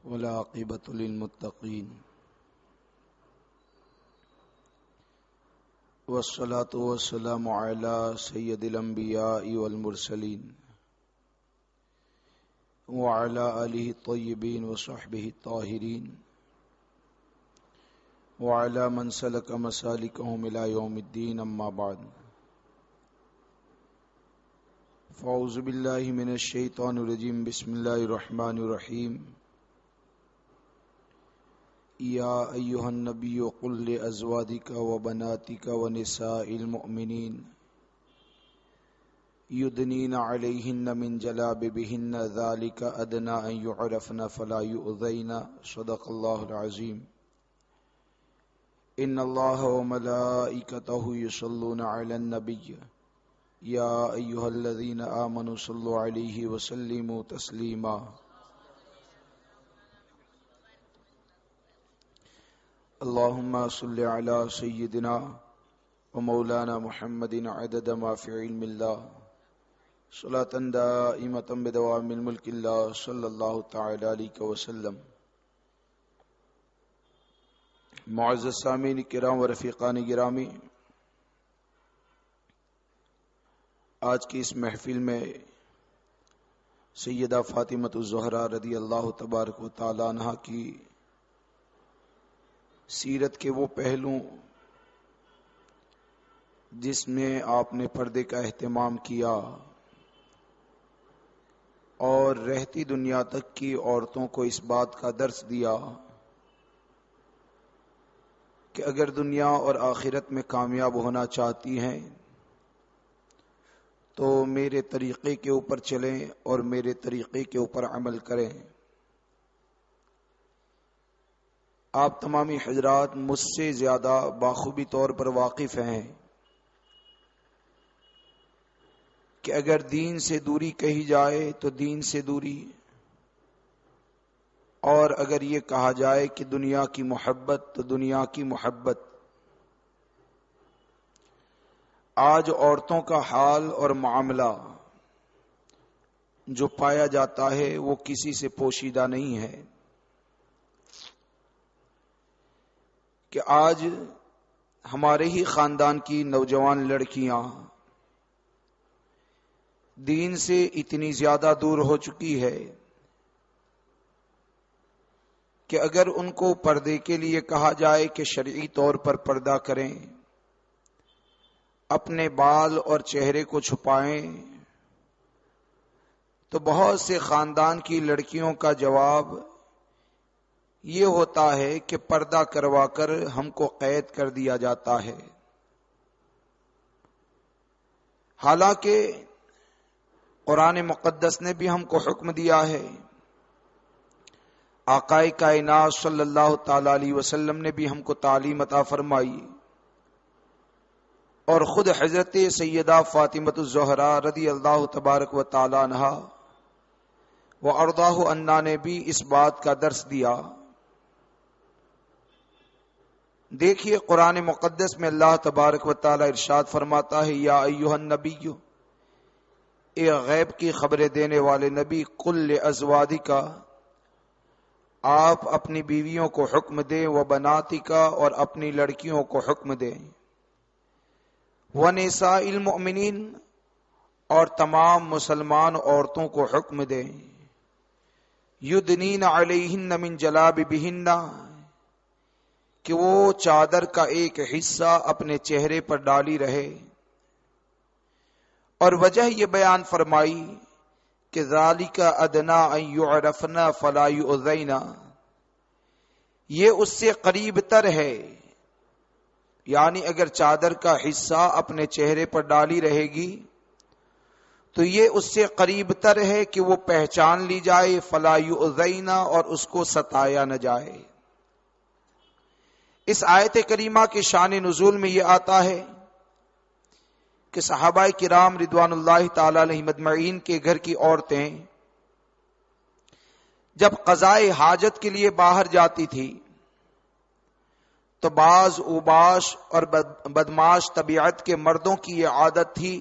والعاقبۃ للمتقین والصلاة والسلام علی سید الانبیاء والمرسلین وعلی آلہ الطیبین وصحبہ الطاہرین وعلی من سلک مسالکہم الی یوم الدین، اما بعد فاعوذ باللہ من الشیطان الرجیم، بسم اللہ الرحمن الرحیم۔ یا ایہا النبی قل لازواجک وبناتک ونساء المؤمنین یدنین علیہن من جلابیبہن ذالک ادنی ان یعرفن فلا یؤذین، صدق اللہ العظیم۔ ان اللہ وملائکتہ یصلون علی النبی یا ایہا الذین آمنوا صلوا علیہ وسلموا تسلیما۔ اللہم صل علی سیدنا ومولانا محمد عدد ما فی علم اللہ، صلاة دائمۃ بدوام الملک اللہ، صلی اللہ تعالی علیہ وسلم۔ معزز سامعین کرام و رفیقان گرامی، آج کی اس محفل میں سیدہ فاطمۃ الزہرا رضی اللہ تبارک و تعالی عنہا کی سیرت کے وہ پہلو جس میں آپ نے پردے کا اہتمام کیا اور رہتی دنیا تک کی عورتوں کو اس بات کا درس دیا کہ اگر دنیا اور آخرت میں کامیاب ہونا چاہتی ہیں تو میرے طریقے کے اوپر چلیں اور میرے طریقے کے اوپر عمل کریں۔ آپ تمامی حضرات مجھ سے زیادہ باخوبی طور پر واقف ہیں کہ اگر دین سے دوری کہی جائے تو دین سے دوری، اور اگر یہ کہا جائے کہ دنیا کی محبت تو دنیا کی محبت۔ آج عورتوں کا حال اور معاملہ جو پایا جاتا ہے وہ کسی سے پوشیدہ نہیں ہے کہ آج ہمارے ہی خاندان کی نوجوان لڑکیاں دین سے اتنی زیادہ دور ہو چکی ہے کہ اگر ان کو پردے کے لیے کہا جائے کہ شرعی طور پر پردہ کریں، اپنے بال اور چہرے کو چھپائیں، تو بہت سے خاندان کی لڑکیوں کا جواب یہ ہوتا ہے کہ پردہ کروا کر ہم کو قید کر دیا جاتا ہے۔ حالانکہ قرآن مقدس نے بھی ہم کو حکم دیا ہے، آقا کائنات صلی اللہ تعالی علیہ وسلم نے بھی ہم کو تعلیم عطا فرمائی، اور خود حضرت سیدہ فاطمۃ الزہرا رضی اللہ تبارک و تعالی عنہا و ارضاہ عنہا نے بھی اس بات کا درس دیا۔ دیکھیے قرآن مقدس میں اللہ تبارک و تعالی ارشاد فرماتا ہے، یا ایھا النبی، اے غیب کی خبریں دینے والے نبی، قل لازواجک، آپ اپنی بیویوں کو حکم دیں، وبناتک، اور اپنی لڑکیوں کو حکم دیں، ونساء المؤمنین، اور تمام مسلمان عورتوں کو حکم دیں، یدنین علیہن من جلابیبہن، کہ وہ چادر کا ایک حصہ اپنے چہرے پر ڈالی رہے، اور وجہ یہ بیان فرمائی کہ ذالک ادنی ان یعرفن فلا یؤذین، یہ اس سے قریب تر ہے، یعنی اگر چادر کا حصہ اپنے چہرے پر ڈالی رہے گی تو یہ اس سے قریب تر ہے کہ وہ پہچان لی جائے، فلا یؤذین، اور اس کو ستایا نہ جائے۔ اس آیت کریمہ کے شان نزول میں یہ آتا ہے کہ صحابہ کرام رضوان اللہ تعالی علیہم اجمعین کے گھر کی عورتیں جب قضائے حاجت کے لیے باہر جاتی تھی تو بعض اوباش اور بدماش طبیعت کے مردوں کی یہ عادت تھی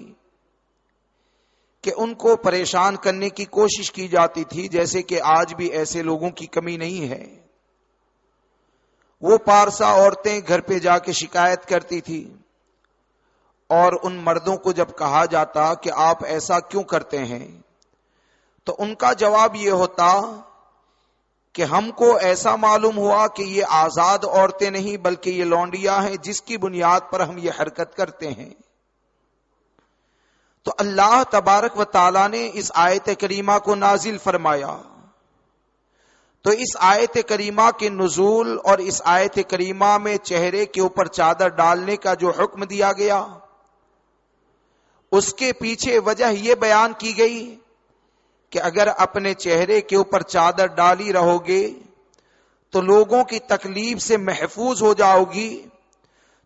کہ ان کو پریشان کرنے کی کوشش کی جاتی تھی، جیسے کہ آج بھی ایسے لوگوں کی کمی نہیں ہے۔ وہ پارسا عورتیں گھر پہ جا کے شکایت کرتی تھی، اور ان مردوں کو جب کہا جاتا کہ آپ ایسا کیوں کرتے ہیں، تو ان کا جواب یہ ہوتا کہ ہم کو ایسا معلوم ہوا کہ یہ آزاد عورتیں نہیں بلکہ یہ لونڈیاں ہیں، جس کی بنیاد پر ہم یہ حرکت کرتے ہیں۔ تو اللہ تبارک و تعالی نے اس آیت کریمہ کو نازل فرمایا۔ تو اس آیت کریمہ کے نزول اور اس آیت کریمہ میں چہرے کے اوپر چادر ڈالنے کا جو حکم دیا گیا، اس کے پیچھے وجہ یہ بیان کی گئی کہ اگر اپنے چہرے کے اوپر چادر ڈالی رہو گے تو لوگوں کی تکلیف سے محفوظ ہو جاؤ گی۔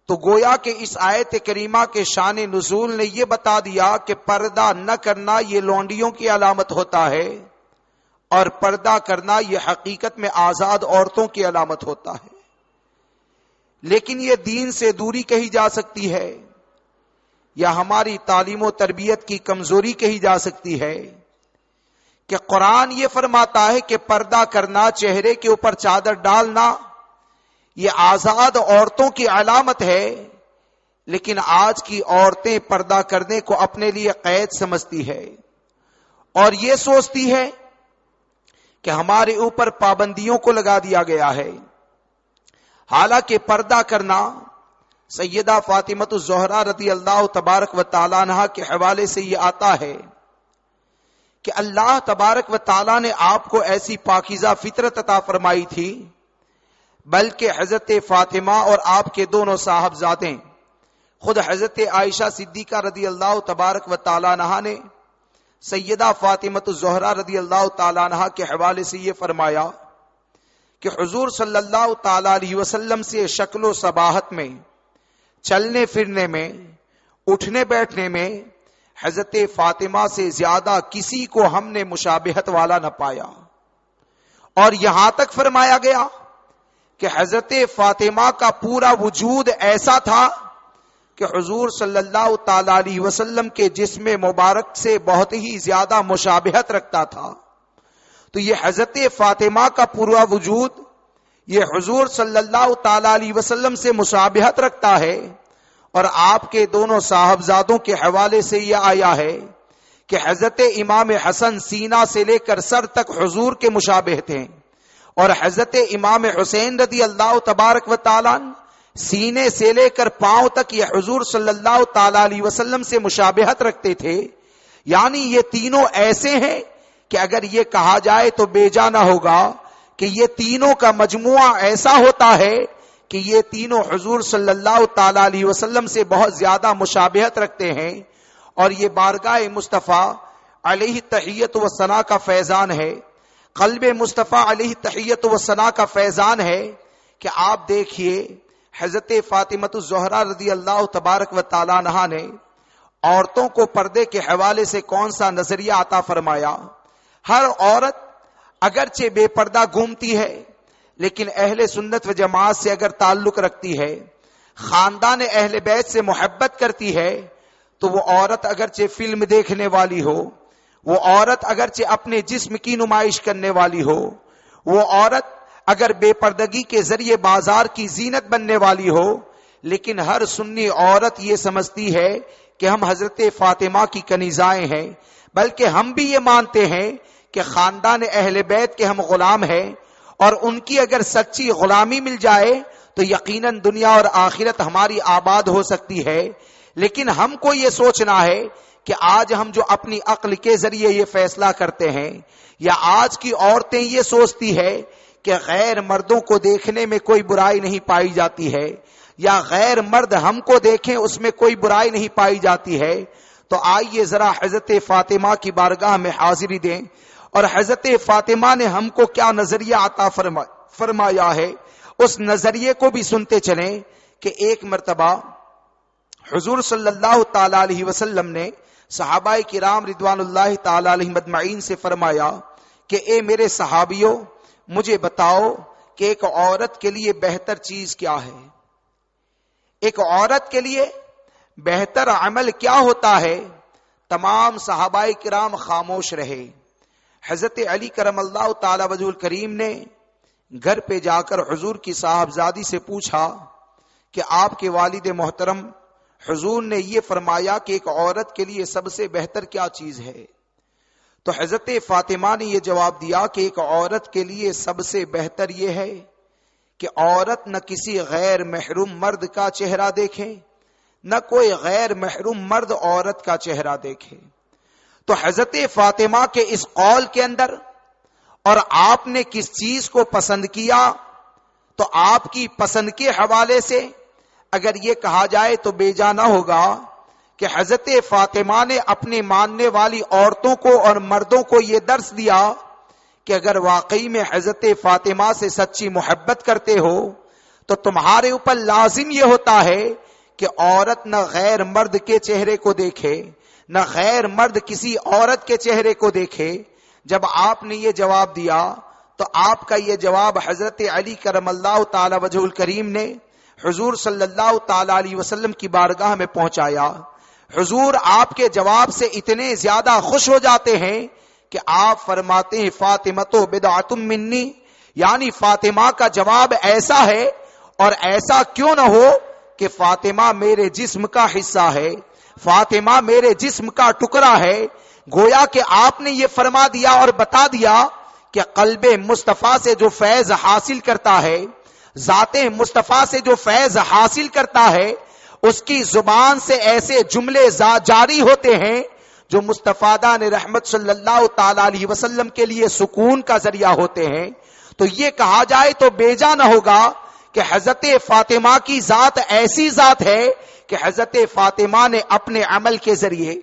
تو گویا کہ اس آیت کریمہ کے شان نزول نے یہ بتا دیا کہ پردہ نہ کرنا یہ لونڈیوں کی علامت ہوتا ہے، اور پردہ کرنا یہ حقیقت میں آزاد عورتوں کی علامت ہوتا ہے۔ لیکن یہ دین سے دوری کہی جا سکتی ہے، یا ہماری تعلیم و تربیت کی کمزوری کہی جا سکتی ہے کہ قرآن یہ فرماتا ہے کہ پردہ کرنا، چہرے کے اوپر چادر ڈالنا، یہ آزاد عورتوں کی علامت ہے، لیکن آج کی عورتیں پردہ کرنے کو اپنے لیے قید سمجھتی ہے، اور یہ سوچتی ہے کہ ہمارے اوپر پابندیوں کو لگا دیا گیا ہے۔ حالانکہ پردہ کرنا سیدہ فاطمۃ الزہرا رضی اللہ تبارک و تعالیٰ عنہا کے حوالے سے یہ آتا ہے کہ اللہ تبارک و تعالیٰ نے آپ کو ایسی پاکیزہ فطرت عطا فرمائی تھی، بلکہ حضرت فاطمہ اور آپ کے دونوں صاحبزادیں خود حضرت عائشہ صدیقہ رضی اللہ تبارک و تعالیٰ عنہا نے سیدہ فاطمۃ الزہرا رضی اللہ تعالیٰ عنہا کے حوالے سے یہ فرمایا کہ حضور صلی اللہ تعالی علیہ وسلم سے شکل و صباحت میں، چلنے پھرنے میں، اٹھنے بیٹھنے میں حضرت فاطمہ سے زیادہ کسی کو ہم نے مشابہت والا نہ پایا۔ اور یہاں تک فرمایا گیا کہ حضرت فاطمہ کا پورا وجود ایسا تھا کہ حضور صلی اللہ تعالی علیہ وسلم کے جسم مبارک سے بہت ہی زیادہ مشابہت رکھتا تھا۔ تو یہ حضرت فاطمہ کا پورا وجود یہ حضور صلی اللہ تعالی علیہ وسلم سے مشابہت رکھتا ہے، اور آپ کے دونوں صاحبزادوں کے حوالے سے یہ آیا ہے کہ حضرت امام حسن سینہ سے لے کر سر تک حضور کے مشابہ تھے، اور حضرت امام حسین رضی اللہ تبارک و تعالیٰ سینے سے لے کر پاؤں تک یہ حضور صلی اللہ تعالی علیہ وسلم سے مشابہت رکھتے تھے۔ یعنی یہ تینوں ایسے ہیں کہ اگر یہ کہا جائے تو بے جا نہ ہوگا کہ یہ تینوں کا مجموعہ ایسا ہوتا ہے کہ یہ تینوں حضور صلی اللہ تعالی علیہ وسلم سے بہت زیادہ مشابہت رکھتے ہیں، اور یہ بارگاہ مصطفیٰ علیہ تحیت و ثنا کا فیضان ہے، قلب مصطفیٰ علیہ تحیت و ثنا کا فیضان ہے کہ آپ دیکھیے حضرت فاطمۃ الزہرا رضی اللہ تبارک و تعالی عنہا نے عورتوں کو پردے کے حوالے سے کون سا نظریہ عطا فرمایا۔ ہر عورت اگرچہ بے پردہ گھومتی ہے، لیکن اہل سنت و جماعت سے اگر تعلق رکھتی ہے، خاندان اہل بیت سے محبت کرتی ہے، تو وہ عورت اگرچہ فلم دیکھنے والی ہو، وہ عورت اگرچہ اپنے جسم کی نمائش کرنے والی ہو، وہ عورت اگر بے پردگی کے ذریعے بازار کی زینت بننے والی ہو، لیکن ہر سنی عورت یہ سمجھتی ہے کہ ہم حضرت فاطمہ کی کنیزائیں ہیں، بلکہ ہم بھی یہ مانتے ہیں کہ خاندان اہل بیت کے ہم غلام ہیں، اور ان کی اگر سچی غلامی مل جائے تو یقیناً دنیا اور آخرت ہماری آباد ہو سکتی ہے۔ لیکن ہم کو یہ سوچنا ہے کہ آج ہم جو اپنی عقل کے ذریعے یہ فیصلہ کرتے ہیں، یا آج کی عورتیں یہ سوچتی ہے کہ غیر مردوں کو دیکھنے میں کوئی برائی نہیں پائی جاتی ہے، یا غیر مرد ہم کو دیکھیں اس میں کوئی برائی نہیں پائی جاتی ہے، تو آئیے ذرا حضرت فاطمہ کی بارگاہ میں حاضری دیں، اور حضرت فاطمہ نے ہم کو کیا نظریہ عطا فرمایا ہے اس نظریے کو بھی سنتے چلیں کہ ایک مرتبہ حضور صلی اللہ تعالی علیہ وسلم نے صحابہ کرام رضوان اللہ تعالی علیہم اجمعین سے فرمایا کہ اے میرے صحابیوں، مجھے بتاؤ کہ ایک عورت کے لیے بہتر چیز کیا ہے؟ ایک عورت کے لیے بہتر عمل کیا ہوتا ہے تمام صحابہ کرام خاموش رہے. حضرت علی کرم اللہ تعالی وجہ الکریم نے گھر پہ جا کر حضور کی صاحبزادی سے پوچھا کہ آپ کے والد محترم حضور نے یہ فرمایا کہ ایک عورت کے لیے سب سے بہتر کیا چیز ہے؟ تو حضرت فاطمہ نے یہ جواب دیا کہ ایک عورت کے لیے سب سے بہتر یہ ہے کہ عورت نہ کسی غیر محرم مرد کا چہرہ دیکھے، نہ کوئی غیر محرم مرد عورت کا چہرہ دیکھے. تو حضرت فاطمہ کے اس قول کے اندر اور آپ نے کس چیز کو پسند کیا، تو آپ کی پسند کے حوالے سے اگر یہ کہا جائے تو بے جا نہ ہوگا کہ حضرت فاطمہ نے اپنے ماننے والی عورتوں کو اور مردوں کو یہ درس دیا کہ اگر واقعی میں حضرت فاطمہ سے سچی محبت کرتے ہو تو تمہارے اوپر لازم یہ ہوتا ہے کہ عورت نہ غیر مرد کے چہرے کو دیکھے، نہ غیر مرد کسی عورت کے چہرے کو دیکھے. جب آپ نے یہ جواب دیا تو آپ کا یہ جواب حضرت علی کرم اللہ تعالی وجہ الکریم نے حضور صلی اللہ تعالی علیہ وسلم کی بارگاہ میں پہنچایا. حضور آپ کے جواب سے اتنے زیادہ خوش ہو جاتے ہیں کہ آپ فرماتے ہیں فاطمہ بدعۃ منی، یعنی فاطمہ کا جواب ایسا ہے، اور ایسا کیوں نہ ہو کہ فاطمہ میرے جسم کا حصہ ہے، فاطمہ میرے جسم کا ٹکڑا ہے. گویا کہ آپ نے یہ فرما دیا اور بتا دیا کہ قلب مصطفیٰ سے جو فیض حاصل کرتا ہے، ذات مصطفیٰ سے جو فیض حاصل کرتا ہے، اس کی زبان سے ایسے جملے جاری ہوتے ہیں جو مستفادان رحمت صلی اللہ تعالی علیہ وسلم کے لیے سکون کا ذریعہ ہوتے ہیں. تو یہ کہا جائے تو بے جا نہ ہوگا کہ حضرت فاطمہ کی ذات ایسی ذات ہے کہ حضرت فاطمہ نے اپنے عمل کے ذریعے،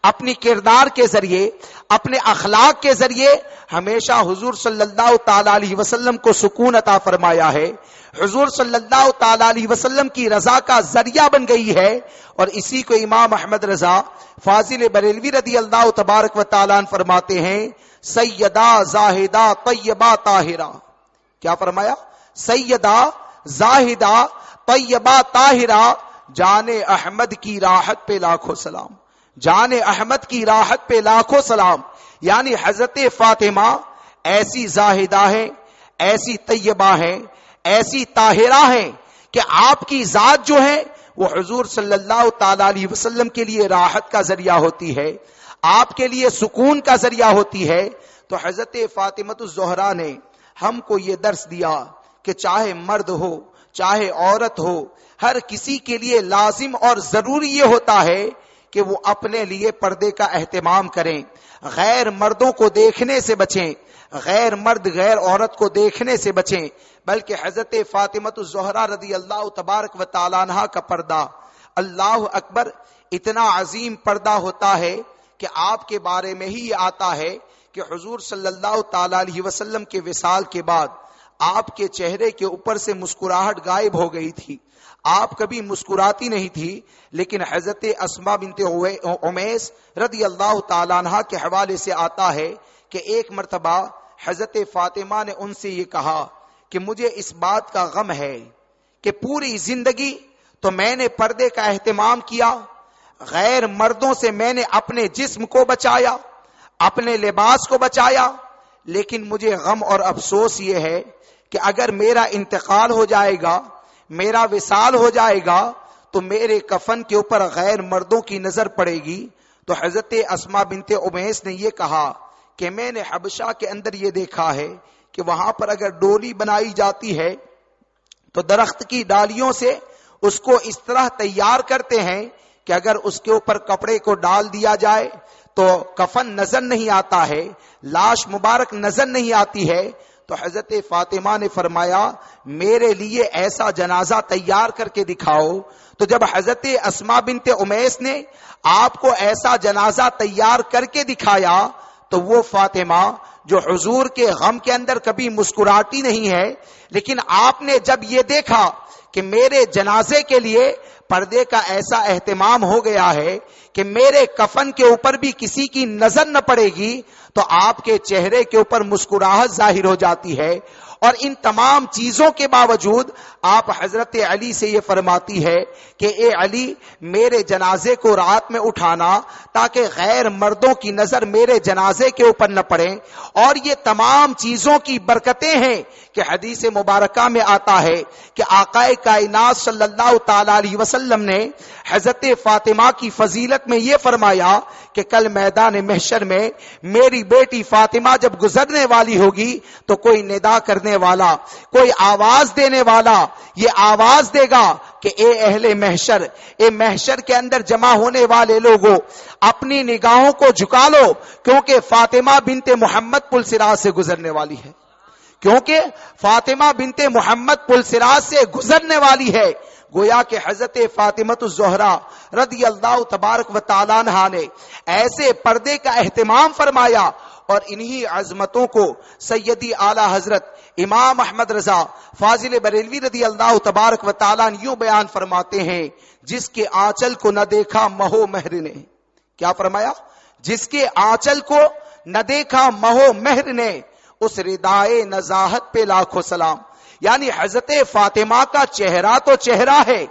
اپنی کردار کے ذریعے، اپنے اخلاق کے ذریعے ہمیشہ حضور صلی اللہ تعالی علیہ وسلم کو سکون عطا فرمایا ہے، حضور صلی اللہ تعالی علیہ وسلم کی رضا کا ذریعہ بن گئی ہے. اور اسی کو امام احمد رضا فاضل بریلوی رضی اللہ تبارک و تعالیٰ عنہ فرماتے ہیں سیدہ زاہدہ طیبہ طاہرہ. کیا فرمایا؟ سیدہ زاہدہ طیبہ طاہرہ، جان احمد کی راحت پہ لاکھوں سلام، جان احمد کی راحت پہ لاکھوں سلام. یعنی حضرت فاطمہ ایسی زاہدہ ہیں، ایسی طیبہ ہیں، ایسی طاہرہ ہیں کہ آپ کی ذات جو ہے وہ حضور صلی اللہ تعالی علیہ وسلم کے لیے راحت کا ذریعہ ہوتی ہے، آپ کے لیے سکون کا ذریعہ ہوتی ہے. تو حضرت فاطمہ الزہرا نے ہم کو یہ درس دیا کہ چاہے مرد ہو چاہے عورت ہو، ہر کسی کے لیے لازم اور ضروری یہ ہوتا ہے کہ وہ اپنے لیے پردے کا اہتمام کریں، غیر مردوں کو دیکھنے سے بچیں، غیر مرد غیر عورت کو دیکھنے سے بچیں. بلکہ حضرت فاطمہ الزہرا رضی اللہ تبارک و تعالیٰ عنہا کا پردہ، اللہ اکبر، اتنا عظیم پردہ ہوتا ہے کہ آپ کے بارے میں ہی یہ آتا ہے کہ حضور صلی اللہ تعالی علیہ وسلم کے وصال کے بعد آپ کے چہرے کے اوپر سے مسکراہٹ غائب ہو گئی تھی، آپ کبھی مسکراتی نہیں تھی. لیکن حضرت اسماء بنت امیس رضی اللہ تعالیٰ عنہ کے حوالے سے آتا ہے کہ ایک مرتبہ حضرت فاطمہ نے ان سے یہ کہا کہ مجھے اس بات کا غم ہے کہ پوری زندگی تو میں نے پردے کا اہتمام کیا، غیر مردوں سے میں نے اپنے جسم کو بچایا، اپنے لباس کو بچایا، لیکن مجھے غم اور افسوس یہ ہے کہ اگر میرا انتقال ہو جائے گا، میرا وصال ہو جائے گا، تو میرے کفن کے اوپر غیر مردوں کی نظر پڑے گی. تو حضرت اسماء بنت امیس نے یہ کہا کہ میں نے حبشہ کے اندر یہ دیکھا ہے کہ وہاں پر اگر ڈولی بنائی جاتی ہے تو درخت کی ڈالیوں سے اس کو اس طرح تیار کرتے ہیں کہ اگر اس کے اوپر کپڑے کو ڈال دیا جائے تو کفن نظر نہیں آتا ہے، لاش مبارک نظر نہیں آتی ہے. تو حضرت فاطمہ نے فرمایا میرے لیے ایسا جنازہ تیار کر کے دکھاؤ. تو جب حضرت اسماء بنت امیس نے آپ کو ایسا جنازہ تیار کر کے دکھایا تو وہ فاطمہ جو حضور کے غم کے اندر کبھی مسکراتی نہیں ہے، لیکن آپ نے جب یہ دیکھا کہ میرے جنازے کے لیے پردے کا ایسا اہتمام ہو گیا ہے کہ میرے کفن کے اوپر بھی کسی کی نظر نہ پڑے گی، تو آپ کے چہرے کے اوپر مسکراہٹ ظاہر ہو جاتی ہے اور ان تمام چیزوں کے باوجود آپ حضرت علی سے یہ فرماتی ہے کہ اے علی میرے جنازے کو رات میں اٹھانا تاکہ غیر مردوں کی نظر میرے جنازے کے اوپر نہ پڑے. اور یہ تمام چیزوں کی برکتیں ہیں کہ حدیث مبارکہ میں آتا ہے کہ آقا کائنات صلی اللہ تعالی علیہ وسلم نے حضرت فاطمہ کی فضیلت میں یہ فرمایا کہ کل میدان محشر میں میری بیٹی فاطمہ جب گزرنے والی ہوگی تو کوئی ندا کرنے والا، کوئی آواز دینے والا یہ آواز دے گا کہ اے اہل محشر، اے محشر کے اندر جمع ہونے والے لوگوں، اپنی نگاہوں کو جھکا لو کیونکہ فاطمہ بنت محمد پل صراط سے گزرنے والی ہے. کیونکہ فاطمہ بنت محمد پل صراط سے گزرنے والی ہے. گویا کہ حضرت فاطمۃ الزہرا رضی اللہ تبارک و تعالی عنہا نے ایسے پردے کا اہتمام فرمایا اور انہی عظمتوں کو سیدی اعلی حضرت امام احمد رضا فاضل بریلوی رضی اللہ تبارک و تعالیٰ یوں بیان فرماتے ہیں، جس کے آنچل کو نہ دیکھا مہو مہر نے. کیا فرمایا؟ جس کے آنچل کو نہ دیکھا مہو مہر نے اس ردائے نزاہت پہ لاکھوں سلام. یعنی حضرت فاطمہ کا چہرہ تو چہرہ ہے.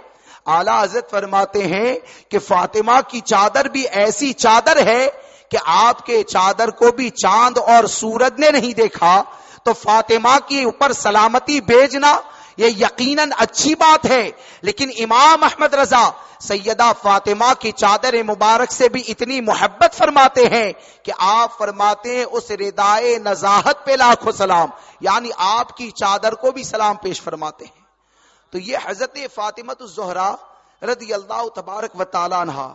اعلیٰ حضرت فرماتے ہیں کہ فاطمہ کی چادر بھی ایسی چادر ہے کہ آپ کے چادر کو بھی چاند اور سورج نے نہیں دیکھا. تو فاطمہ کی اوپر سلامتی بھیجنا یہ یقیناً اچھی بات ہے، لیکن امام احمد رضا سیدہ فاطمہ کی چادر مبارک سے بھی اتنی محبت فرماتے ہیں کہ آپ فرماتے ہیں اس ردائے نزاہت پہ لاکھوں سلام، یعنی آپ کی چادر کو بھی سلام پیش فرماتے ہیں. تو یہ حضرت فاطمۃ الزہرا رضی اللہ تبارک و تعالی عنہا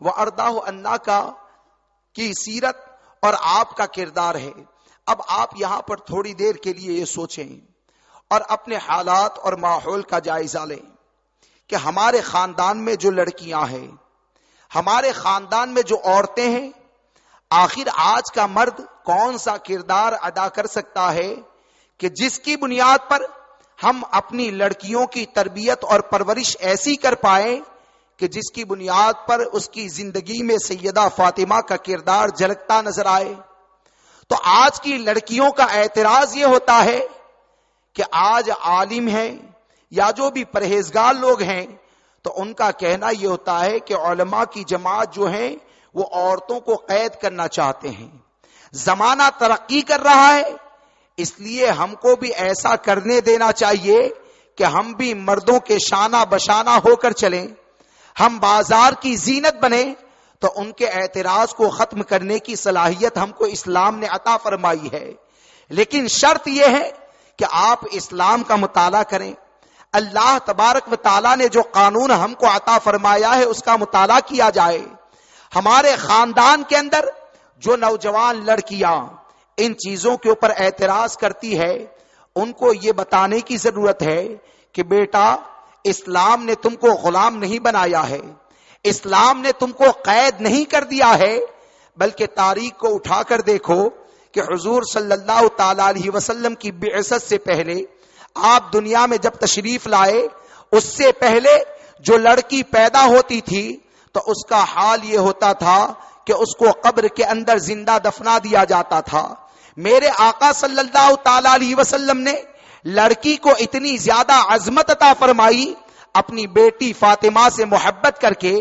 و ارداہ عنا کی سیرت اور آپ کا کردار ہے. اب آپ یہاں پر تھوڑی دیر کے لیے یہ سوچیں اور اپنے حالات اور ماحول کا جائزہ لیں کہ ہمارے خاندان میں جو لڑکیاں ہیں، ہمارے خاندان میں جو عورتیں ہیں، آخر آج کا مرد کون سا کردار ادا کر سکتا ہے کہ جس کی بنیاد پر ہم اپنی لڑکیوں کی تربیت اور پرورش ایسی کر پائیں کہ جس کی بنیاد پر اس کی زندگی میں سیدہ فاطمہ کا کردار جھلکتا نظر آئے. تو آج کی لڑکیوں کا اعتراض یہ ہوتا ہے کہ آج عالم ہیں یا جو بھی پرہیزگار لوگ ہیں تو ان کا کہنا یہ ہوتا ہے کہ علماء کی جماعت جو ہیں وہ عورتوں کو قید کرنا چاہتے ہیں. زمانہ ترقی کر رہا ہے، اس لیے ہم کو بھی ایسا کرنے دینا چاہیے کہ ہم بھی مردوں کے شانہ بشانہ ہو کر چلیں، ہم بازار کی زینت بنیں. تو ان کے اعتراض کو ختم کرنے کی صلاحیت ہم کو اسلام نے عطا فرمائی ہے، لیکن شرط یہ ہے کہ آپ اسلام کا مطالعہ کریں. اللہ تبارک و تعالیٰ نے جو قانون ہم کو عطا فرمایا ہے اس کا مطالعہ کیا جائے. ہمارے خاندان کے اندر جو نوجوان لڑکیاں ان چیزوں کے اوپر اعتراض کرتی ہے ان کو یہ بتانے کی ضرورت ہے کہ بیٹا اسلام نے تم کو غلام نہیں بنایا ہے، اسلام نے تم کو قید نہیں کر دیا ہے، بلکہ تاریخ کو اٹھا کر دیکھو کہ حضور صلی اللہ تعالی علیہ وسلم کی بعثت سے پہلے آپ دنیا میں جب تشریف لائے اس سے پہلے جو لڑکی پیدا ہوتی تھی تو اس کا حال یہ ہوتا تھا کہ اس کو قبر کے اندر زندہ دفنا دیا جاتا تھا. میرے آقا صلی اللہ تعالی علیہ وسلم نے لڑکی کو اتنی زیادہ عظمت عطا فرمائی اپنی بیٹی فاطمہ سے محبت کر کے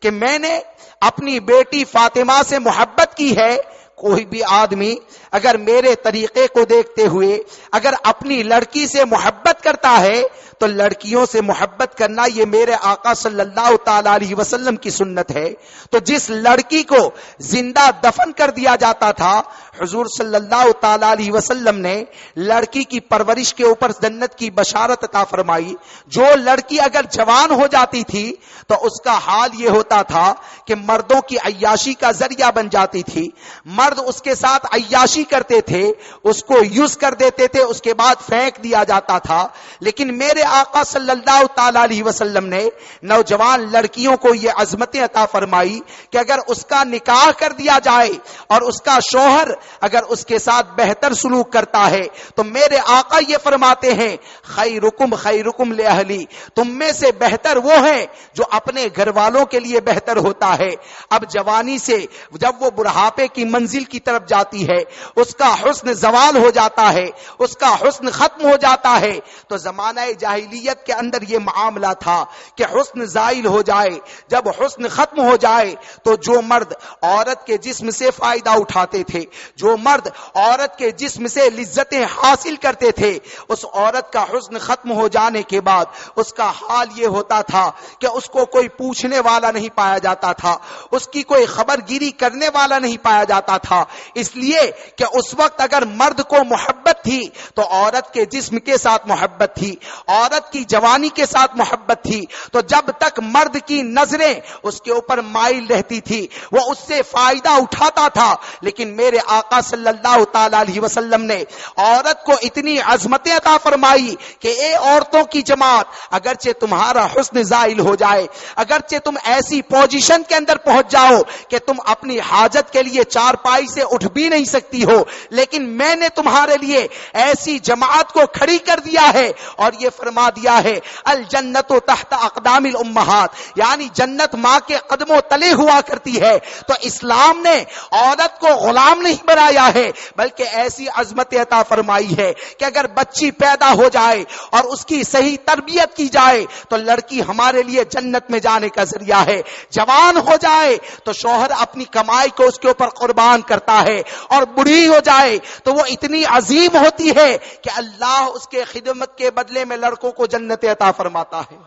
کہ میں نے اپنی بیٹی فاطمہ سے محبت کی ہے. کوئی بھی آدمی اگر میرے طریقے کو دیکھتے ہوئے اگر اپنی لڑکی سے محبت کرتا ہے تو لڑکیوں سے محبت کرنا یہ میرے آقا صلی اللہ تعالی علیہ وسلم کی سنت ہے. تو جس لڑکی کو زندہ دفن کر دیا جاتا تھا حضور صلی اللہ تعالی علیہ وسلم نے لڑکی کی پرورش کے اوپر جنت کی بشارت عطا فرمائی. جو لڑکی اگر جوان ہو جاتی تھی تو اس کا حال یہ ہوتا تھا کہ مردوں کی عیاشی کا ذریعہ بن جاتی تھی. مرد اس کے ساتھ عیاشی کرتے تھے، اس کو یوز کر دیتے تھے، اس کے بعد پھینک دیا جاتا تھا. لیکن میرے آقا صلی اللہ تعالی علیہ وسلم نے نوجوان لڑکیوں کو یہ عظمتیں عطا فرمائی کہ اگر اس کا نکاح کر دیا جائے اور اس کا شوہر اگر اس کے ساتھ بہتر سلوک کرتا ہے تو میرے آقا یہ فرماتے ہیں خیرکم خیرکم لأہلی، تم میں سے بہتر وہ ہے جو اپنے گھر والوں کے لیے بہتر ہوتا ہے. اب جوانی سے جب وہ بڑھاپے کی منزل منزل کی طرف جاتی ہے، اس کا حسن زوال ہو جاتا ہے، اس کا حسن ختم ہو جاتا ہے۔ تو زمانہ جاہلیت کے اندر یہ معاملہ تھا کہ حسن زائل ہو جائے، جب حسن ختم ہو جائے تو جو مرد عورت کے جسم سے فائدہ اٹھاتے تھے، جو مرد عورت کے جسم سے لذتیں حاصل کرتے تھے، اس عورت کا حسن ختم ہو جانے کے بعد اس کا حال یہ ہوتا تھا کہ اس کو کوئی پوچھنے والا نہیں پایا جاتا تھا، اس کی کوئی خبر گیری کرنے والا نہیں پایا جاتا تھا، اس لیے کہ اس وقت اگر مرد کو محبت تھی تو عورت کے جسم کے ساتھ محبت تھی، عورت کی جوانی کے ساتھ محبت تھی، تو جب تک مرد کی نظریں اس کے اوپر مائل رہتی تھی وہ اس سے فائدہ اٹھاتا تھا۔ لیکن میرے آقا صلی اللہ تعالی علیہ وسلم نے عورت کو اتنی عظمتیں عطا فرمائی کہ اے عورتوں کی جماعت، اگرچہ تمہارا حسن زائل ہو جائے، اگرچہ تم ایسی پوزیشن کے اندر پہنچ جاؤ کہ تم اپنی حاجت کے لیے چارپائی سے اٹھ بھی نہیں سکتی ہو، لیکن میں نے تمہارے لیے ایسی جماعت کو کھڑی کر دیا ہے اور یہ فرما دیا ہے الجنت تحت اقدام الامہات، یعنی جنت ماں کے قدموں تلے ہوا کرتی ہے۔ تو اسلام نے عورت کو غلام نہیں بنایا ہے بلکہ ایسی عظمت عطا فرمائی ہے کہ اگر بچی پیدا ہو جائے اور اس کی صحیح تربیت کی جائے تو لڑکی ہمارے لیے جنت میں جانے کا ذریعہ ہے۔ جوان ہو جائے تو شوہر اپنی کمائی کو اس کے اوپر قربان کرتا ہے، اور بڑھی ہو جائے تو وہ اتنی عظیم ہوتی ہے کہ اللہ اس کے خدمت کے بدلے میں لڑکوں کو جنت عطا فرماتا ہے۔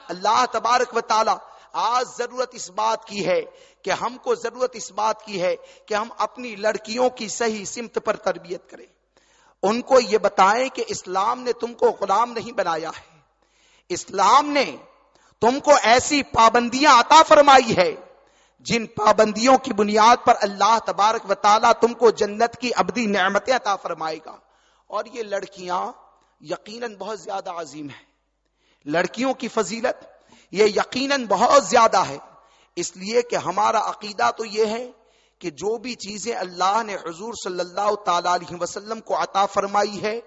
اللہ تبارک و تعالی آج ضرورت اس بات کی ہے کہ ہم کو ضرورت اس بات کی ہے کہ ہم اپنی لڑکیوں کی صحیح سمت پر تربیت کریں، ان کو یہ بتائیں کہ اسلام نے تم کو غلام نہیں بنایا ہے، اسلام نے تم کو ایسی پابندیاں عطا فرمائی ہے جن پابندیوں کی بنیاد پر اللہ تبارک و تعالیٰ تم کو جنت کی ابدی نعمتیں عطا فرمائے گا۔ اور یہ لڑکیاں یقیناً بہت زیادہ عظیم ہیں، لڑکیوں کی فضیلت یہ یقیناً بہت زیادہ ہے، اس لیے کہ ہمارا عقیدہ تو یہ ہے کہ جو بھی چیزیں اللہ نے حضور صلی اللہ تعالی علیہ وسلم کو عطا فرمائی ہے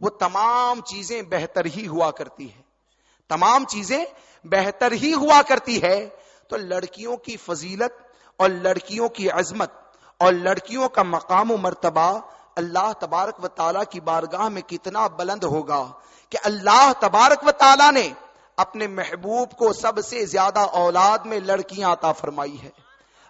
وہ تمام چیزیں بہتر ہی ہوا کرتی ہے، تمام چیزیں بہتر ہی ہوا کرتی ہے۔ تو لڑکیوں کی فضیلت اور لڑکیوں کی عظمت اور لڑکیوں کا مقام و مرتبہ اللہ تبارک و تعالیٰ کی بارگاہ میں کتنا بلند ہوگا کہ اللہ تبارک و تعالیٰ نے اپنے محبوب کو سب سے زیادہ اولاد میں لڑکیاں عطا فرمائی ہے،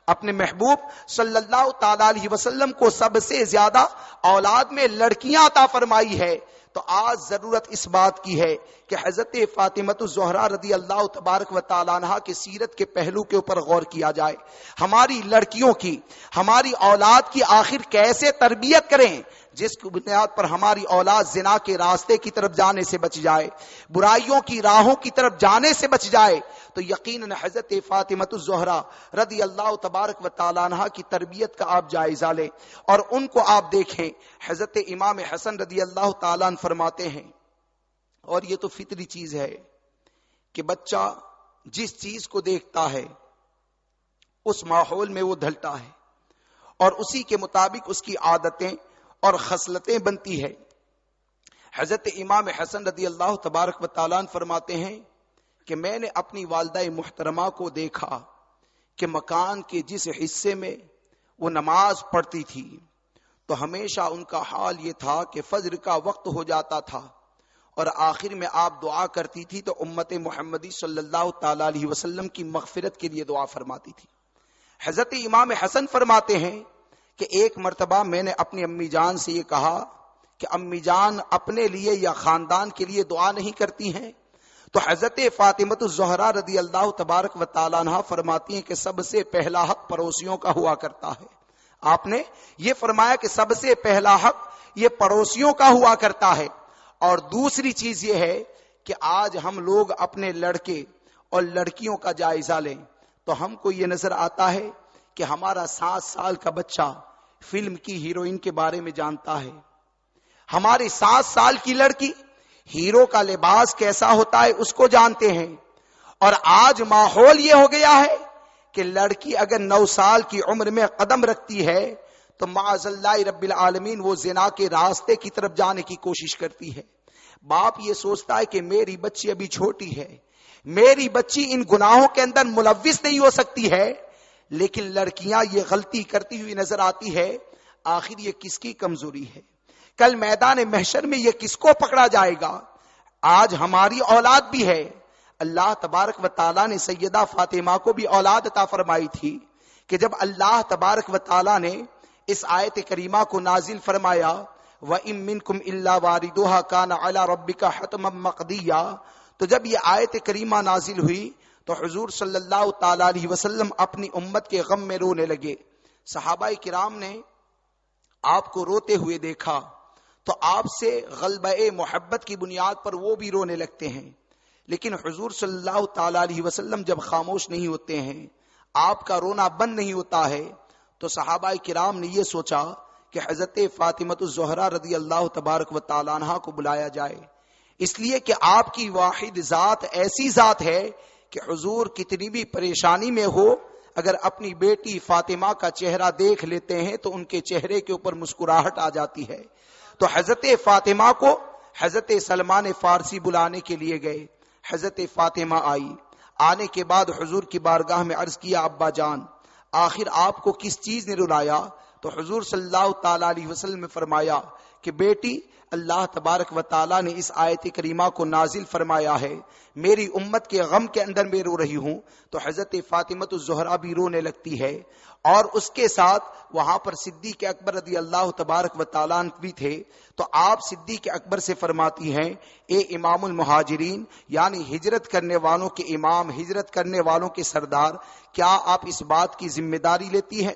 اپنے محبوب صلی اللہ تعالی علیہ وسلم کو سب سے زیادہ اولاد میں لڑکیاں عطا فرمائی ہے۔ تو آج ضرورت اس بات کی ہے کہ حضرت فاطمہ الزہرا رضی اللہ تبارک و تعالی عنہا کی سیرت کے پہلو کے اوپر غور کیا جائے، ہماری لڑکیوں کی، ہماری اولاد کی آخر کیسے تربیت کریں جس کی بنیاد پر ہماری اولاد زنا کے راستے کی طرف جانے سے بچ جائے، برائیوں کی راہوں کی طرف جانے سے بچ جائے۔ تو یقیناً حضرت فاطمہ الزہرا رضی اللہ تبارک و تعالی عنہا کی تربیت کا آپ جائزہ لیں اور ان کو آپ دیکھیں۔ حضرت امام حسن رضی اللہ تعالیٰ عنہ فرماتے ہیں، اور یہ تو فطری چیز ہے کہ بچہ جس چیز کو دیکھتا ہے اس ماحول میں وہ ڈھلتا ہے اور اسی کے مطابق اس کی عادتیں اور خصلتیں بنتی ہے۔ حضرت امام حسن رضی اللہ تبارک و تعالیٰ عنہ فرماتے ہیں کہ میں نے اپنی والدہ محترمہ کو دیکھا کہ مکان کے جس حصے میں وہ نماز پڑھتی تھی تو ہمیشہ ان کا حال یہ تھا کہ فجر کا وقت ہو جاتا تھا اور آخر میں آپ دعا کرتی تھی تو امت محمدی صلی اللہ تعالی علیہ وسلم کی مغفرت کے لیے دعا فرماتی تھی۔ حضرت امام حسن فرماتے ہیں کہ ایک مرتبہ میں نے اپنی امی جان سے یہ کہا کہ امی جان اپنے لیے یا خاندان کے لیے دعا نہیں کرتی ہیں؟ تو حضرت فاطمہ الزہرا رضی اللہ تبارک و تعالیٰ عنہا فرماتی ہیں کہ سب سے پہلا حق پڑوسیوں کا ہوا کرتا ہے۔ آپ نے یہ فرمایا کہ سب سے پہلا حق یہ پڑوسیوں کا ہوا کرتا ہے، اور دوسری چیز یہ ہے کہ آج ہم لوگ اپنے لڑکے اور لڑکیوں کا جائزہ لیں تو ہم کو یہ نظر آتا ہے کہ ہمارا 7 سال کا بچہ فلم کی ہیروئن کے بارے میں جانتا ہے، ہماری 7 سال کی لڑکی ہیرو کا لباس کیسا ہوتا ہے اس کو جانتے ہیں۔ اور آج ماحول یہ ہو گیا ہے کہ لڑکی اگر 9 سال کی عمر میں قدم رکھتی ہے تو معاذ اللہ رب العالمین وہ زنا کے راستے کی طرف جانے کی کوشش کرتی ہے۔ باپ یہ سوچتا ہے کہ میری بچی ابھی چھوٹی ہے، میری بچی ان گناہوں کے اندر ملوث نہیں ہو سکتی ہے، لیکن لڑکیاں یہ غلطی کرتی ہوئی نظر آتی ہے. آخر یہ کس کی کمزوری ہے؟ کل میدان محشر میں یہ کس کو پکڑا جائے گا؟ آج ہماری اولاد بھی ہے. اللہ تبارک و تعالیٰ نے سیدہ فاطمہ کو بھی اولاد عطا فرمائی تھی کہ جب اللہ تبارک و تعالیٰ نے اس آیت کریمہ کو نازل فرمایا وَإِن مِّنكُمْ إِلَّا وَارِدُهَا كَانَ عَلَى رَبِّكَ حَتْمًا مَّقْضِيًّا، تو جب یہ آیت کریمہ نازل ہوئی تو حضور صلی اللہ تعالی علیہ وسلم اپنی امت کے غم میں رونے لگے. صحابہ کرام نے آپ کو روتے ہوئے دیکھا تو آپ سے غلبہ محبت کی بنیاد پر وہ بھی رونے لگتے ہیں. لیکن حضور صلی اللہ تعالی علیہ وسلم جب خاموش نہیں ہوتے ہیں، آپ کا رونا بند نہیں ہوتا ہے، تو صحابہ کرام نے یہ سوچا کہ حضرت فاطمہ الزہرا رضی اللہ تبارک و تعالی عنہا کو بلایا جائے، اس لیے کہ آپ کی واحد ذات ایسی ذات ہے کہ حضور کتنی بھی پریشانی میں ہو، اگر اپنی بیٹی فاطمہ کا چہرہ دیکھ لیتے ہیں تو ان کے چہرے کے اوپر مسکراہٹ آ جاتی ہے. تو حضرت فاطمہ کو حضرت سلمان فارسی بلانے کے لیے گئے. حضرت فاطمہ آئی. آنے کے بعد حضور کی بارگاہ میں عرض کیا ابا جان آخر آپ کو کس چیز نے رلایا؟ تو حضور صلی اللہ تعالی علیہ وسلم نے فرمایا کہ بیٹی اللہ تبارک و تعالیٰ نے اس آیت کریمہ کو نازل فرمایا ہے، میری امت کے غم کے اندر میں رو رہی ہوں. تو حضرت فاطمہ الزہرا بھی رونے لگتی ہے، اور اس کے ساتھ وہاں پر صدیق اکبر رضی اللہ تبارک و تعالیٰ عنہ بھی تھے. تو آپ صدیق اکبر سے فرماتی ہیں اے امام المہاجرین، یعنی ہجرت کرنے والوں کے امام، ہجرت کرنے والوں کے سردار، کیا آپ اس بات کی ذمہ داری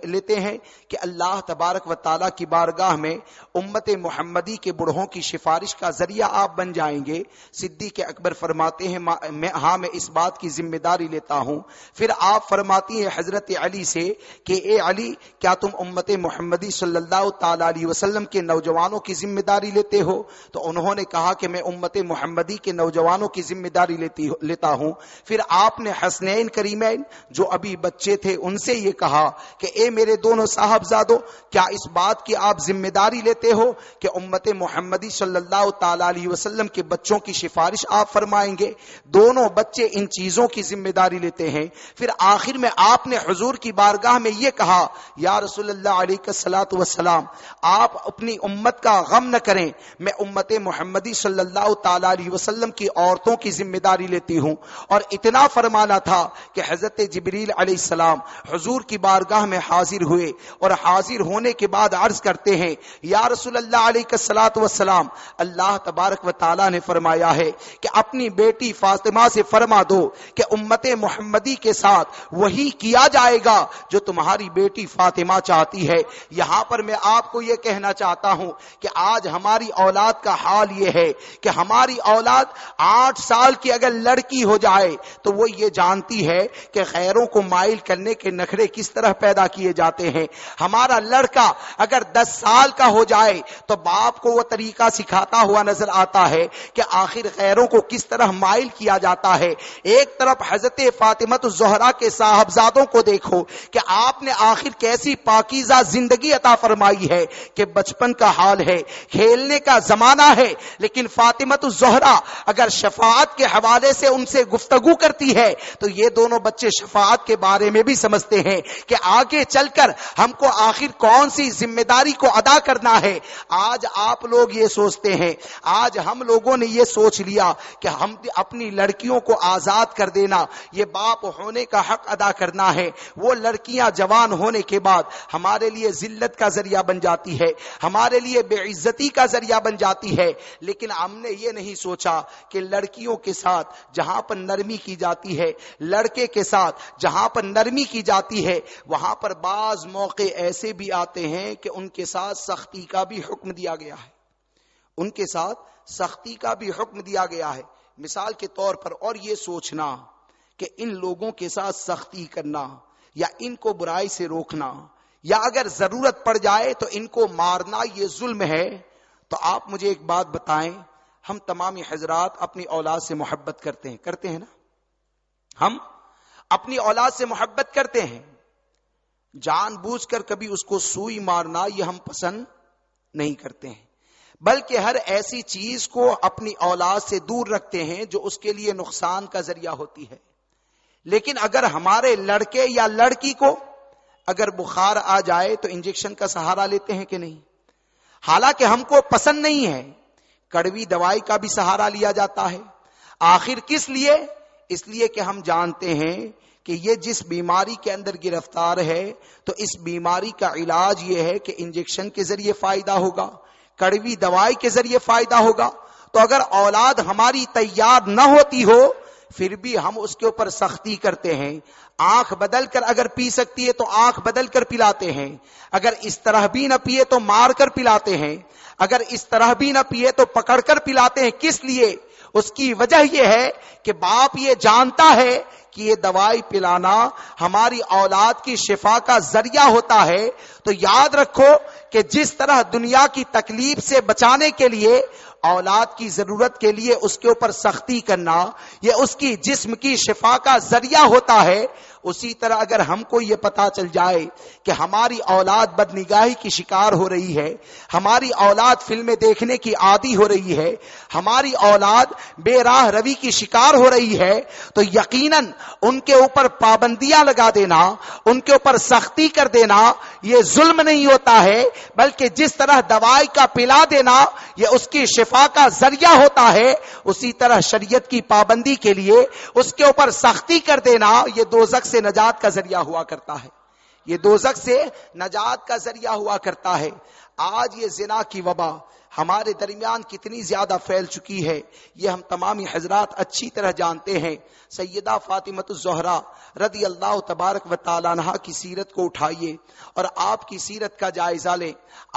لیتے ہیں کہ اللہ تبارک و تعالیٰ کی بارگاہ میں امت محمدی کے بڑھوں کی سفارش کا ذریعہ آپ بن جائیں گے؟ صدیق اکبر فرماتے ہیں میں اس بات کی ذمہ داری لیتا ہوں. پھر آپ فرماتی ہیں حضرت علی سے کہ اے علی، کیا تم امت محمدی صلی اللہ تعالی علیہ وسلم کے نوجوانوں کی ذمہ داری لیتے ہو؟ تو انہوں نے کہا کہ میں امت محمدی کے نوجوانوں کی ذمہ داری لیتا ہوں. پھر آپ نے حسنین کریمین جو ابھی بچے تھے ان سے یہ کہا کہ اے میرے دونوں صاحبزادوں، کیا اس بات کی آپ ذمہ داری لیتے ہو کہ امت محمدی صلی اللہ تعالی علیہ وسلم کے بچوں کی سفارش آپ فرمائیں گے؟ دونوں بچے ان چیزوں کی ذمہ داری لیتے ہیں. پھر آخر میں آپ نے حضور کی بارگاہ میں یہ کہا یا رسول اللہ علیہ الصلوۃ والسلام، آپ اپنی امت کا غم نہ کریں، میں امت محمدی صلی اللہ تعالی علیہ وسلم کی عورتوں کی ذمہ داری لیتی ہوں. اور اتنا فرمانا تھا کہ حضرت جبریل علیہ السلام حضور کی بارگاہ میں حاضر ہوئے، اور حاضر ہونے کے بعد عرض کرتے ہیں یا رسول اللہ علیہ الصلوۃ والسلام، اللہ تبارک و تعالی نے فرمایا ہے کہ اپنی بیٹی فاطمہ سے فرما دو کہ امت محمدی کے ساتھ وہی کیا جائے گا جو تمہاری بیٹی فاطمہ چاہتی ہے. یہاں پر میں آپ کو یہ کہنا چاہتا ہوں کہ آج ہماری اولاد کا حال یہ ہے کہ ہماری اولاد 8 سال کی اگر لڑکی ہو جائے تو وہ یہ جانتی ہے کہ غیروں کو مائل کرنے کے نخرے کس طرح پیدا کیے جاتے ہیں. ہمارا لڑکا اگر 10 سال کا ہو جائے تو باپ کو وہ طریقہ سکھاتا ہوا نظر آتا ہے کہ آخر غیروں کو کس طرح مائل کیا جاتا ہے. ایک طرف حضرت فاطمہ الزہرا کے صاحبزادوں کو دیکھو کہ آپ نے آخر کیسی پاکیزہ زندگی عطا فرمائی ہے کہ بچپن کا حال ہے، کھیلنے کا زمانہ ہے، لیکن فاطمہ الزہرا اگر شفاعت کے حوالے سے ان سے گفتگو کرتی ہے تو یہ دونوں بچے شفاعت کے بارے میں بھی سمجھتے ہیں کہ آگے چل کر ہم کو آخر کون سی ذمہ داری کو ادا کرنا ہے. آج آپ لوگ یہ سوچتے ہیں، آج ہم لوگوں نے یہ سوچ لیا کہ ہم اپنی لڑکیوں کو آزاد کر دینا، یہ باپ ہونے کا حق ادا کرنا ہے. وہ لڑکیاں جوان ہونے کے بعد ہمارے لیے ذلت کا ذریعہ بن جاتی ہے، ہمارے لیے بے عزتی کا ذریعہ بن جاتی ہے. لیکن ہم نے یہ نہیں سوچا کہ لڑکیوں کے ساتھ جہاں پر نرمی کی جاتی ہے، لڑکے کے ساتھ جہاں پر نرمی کی جاتی ہے، وہاں پر بعض موقع ایسے بھی آتے ہیں کہ ان کے ساتھ سختی کا بھی حکم دیا گیا ہے، ان کے ساتھ سختی کا بھی حکم دیا گیا ہے. مثال کے طور پر، اور یہ سوچنا کہ ان لوگوں کے ساتھ سختی کرنا یا ان کو برائی سے روکنا یا اگر ضرورت پڑ جائے تو ان کو مارنا یہ ظلم ہے. تو آپ مجھے ایک بات بتائیں، ہم تمام حضرات اپنی اولاد سے محبت کرتے ہیں نا؟ ہم اپنی اولاد سے محبت کرتے ہیں، جان بوجھ کر کبھی اس کو سوئی مارنا یہ ہم پسند نہیں کرتے ہیں، بلکہ ہر ایسی چیز کو اپنی اولاد سے دور رکھتے ہیں جو اس کے لیے نقصان کا ذریعہ ہوتی ہے. لیکن اگر ہمارے لڑکے یا لڑکی کو اگر بخار آ جائے تو انجیکشن کا سہارا لیتے ہیں کہ نہیں؟ حالانکہ ہم کو پسند نہیں ہے، کڑوی دوائی کا بھی سہارا لیا جاتا ہے۔ آخر کس لیے؟ اس لیے کہ ہم جانتے ہیں کہ یہ جس بیماری کے اندر گرفتار ہے تو اس بیماری کا علاج یہ ہے کہ انجیکشن کے ذریعے فائدہ ہوگا، کڑوی دوائی کے ذریعے فائدہ ہوگا۔ تو اگر اولاد ہماری تیار نہ ہوتی ہو پھر بھی ہم اس کے اوپر سختی کرتے ہیں۔ آنکھ بدل کر اگر پی سکتی ہے تو آنکھ بدل کر پلاتے ہیں، اگر اس طرح بھی نہ پیے تو مار کر پلاتے ہیں، اگر اس طرح بھی نہ پیے تو پکڑ کر پلاتے ہیں۔ کس لیے؟ اس کی وجہ یہ ہے کہ باپ یہ جانتا ہے کہ یہ دوائی پلانا ہماری اولاد کی شفا کا ذریعہ ہوتا ہے۔ تو یاد رکھو کہ جس طرح دنیا کی تکلیف سے بچانے کے لیے اولاد کی ضرورت کے لیے اس کے اوپر سختی کرنا یہ اس کی جسم کی شفا کا ذریعہ ہوتا ہے، اسی طرح اگر ہم کو یہ پتا چل جائے کہ ہماری اولاد بدنگاہی کی شکار ہو رہی ہے، ہماری اولاد فلمیں دیکھنے کی عادی ہو رہی ہے، ہماری اولاد بے راہ روی کی شکار ہو رہی ہے، تو یقیناً ان کے اوپر پابندیاں لگا دینا، ان کے اوپر سختی کر دینا یہ ظلم نہیں ہوتا ہے، بلکہ جس طرح دوائی کا پلا دینا یہ اس کی شفا کا ذریعہ ہوتا ہے، اسی طرح شریعت کی پابندی کے لیے اس کے اوپر سختی کر دینا یہ دوزخ سے نجات کا ذریعہ ہوا کرتا ہے، یہ دوزخ سے نجات کا ذریعہ ہوا کرتا ہے۔ آج یہ زنا کی وبا ہمارے درمیان کتنی زیادہ پھیل چکی ہے یہ ہم تمامی حضرات اچھی طرح جانتے ہیں۔ سیدہ فاطمۃ الزہرا رضی اللہ تبارک و تعالی عنہا کی سیرت کو اٹھائیے اور آپ کی سیرت کا جائزہ لیں۔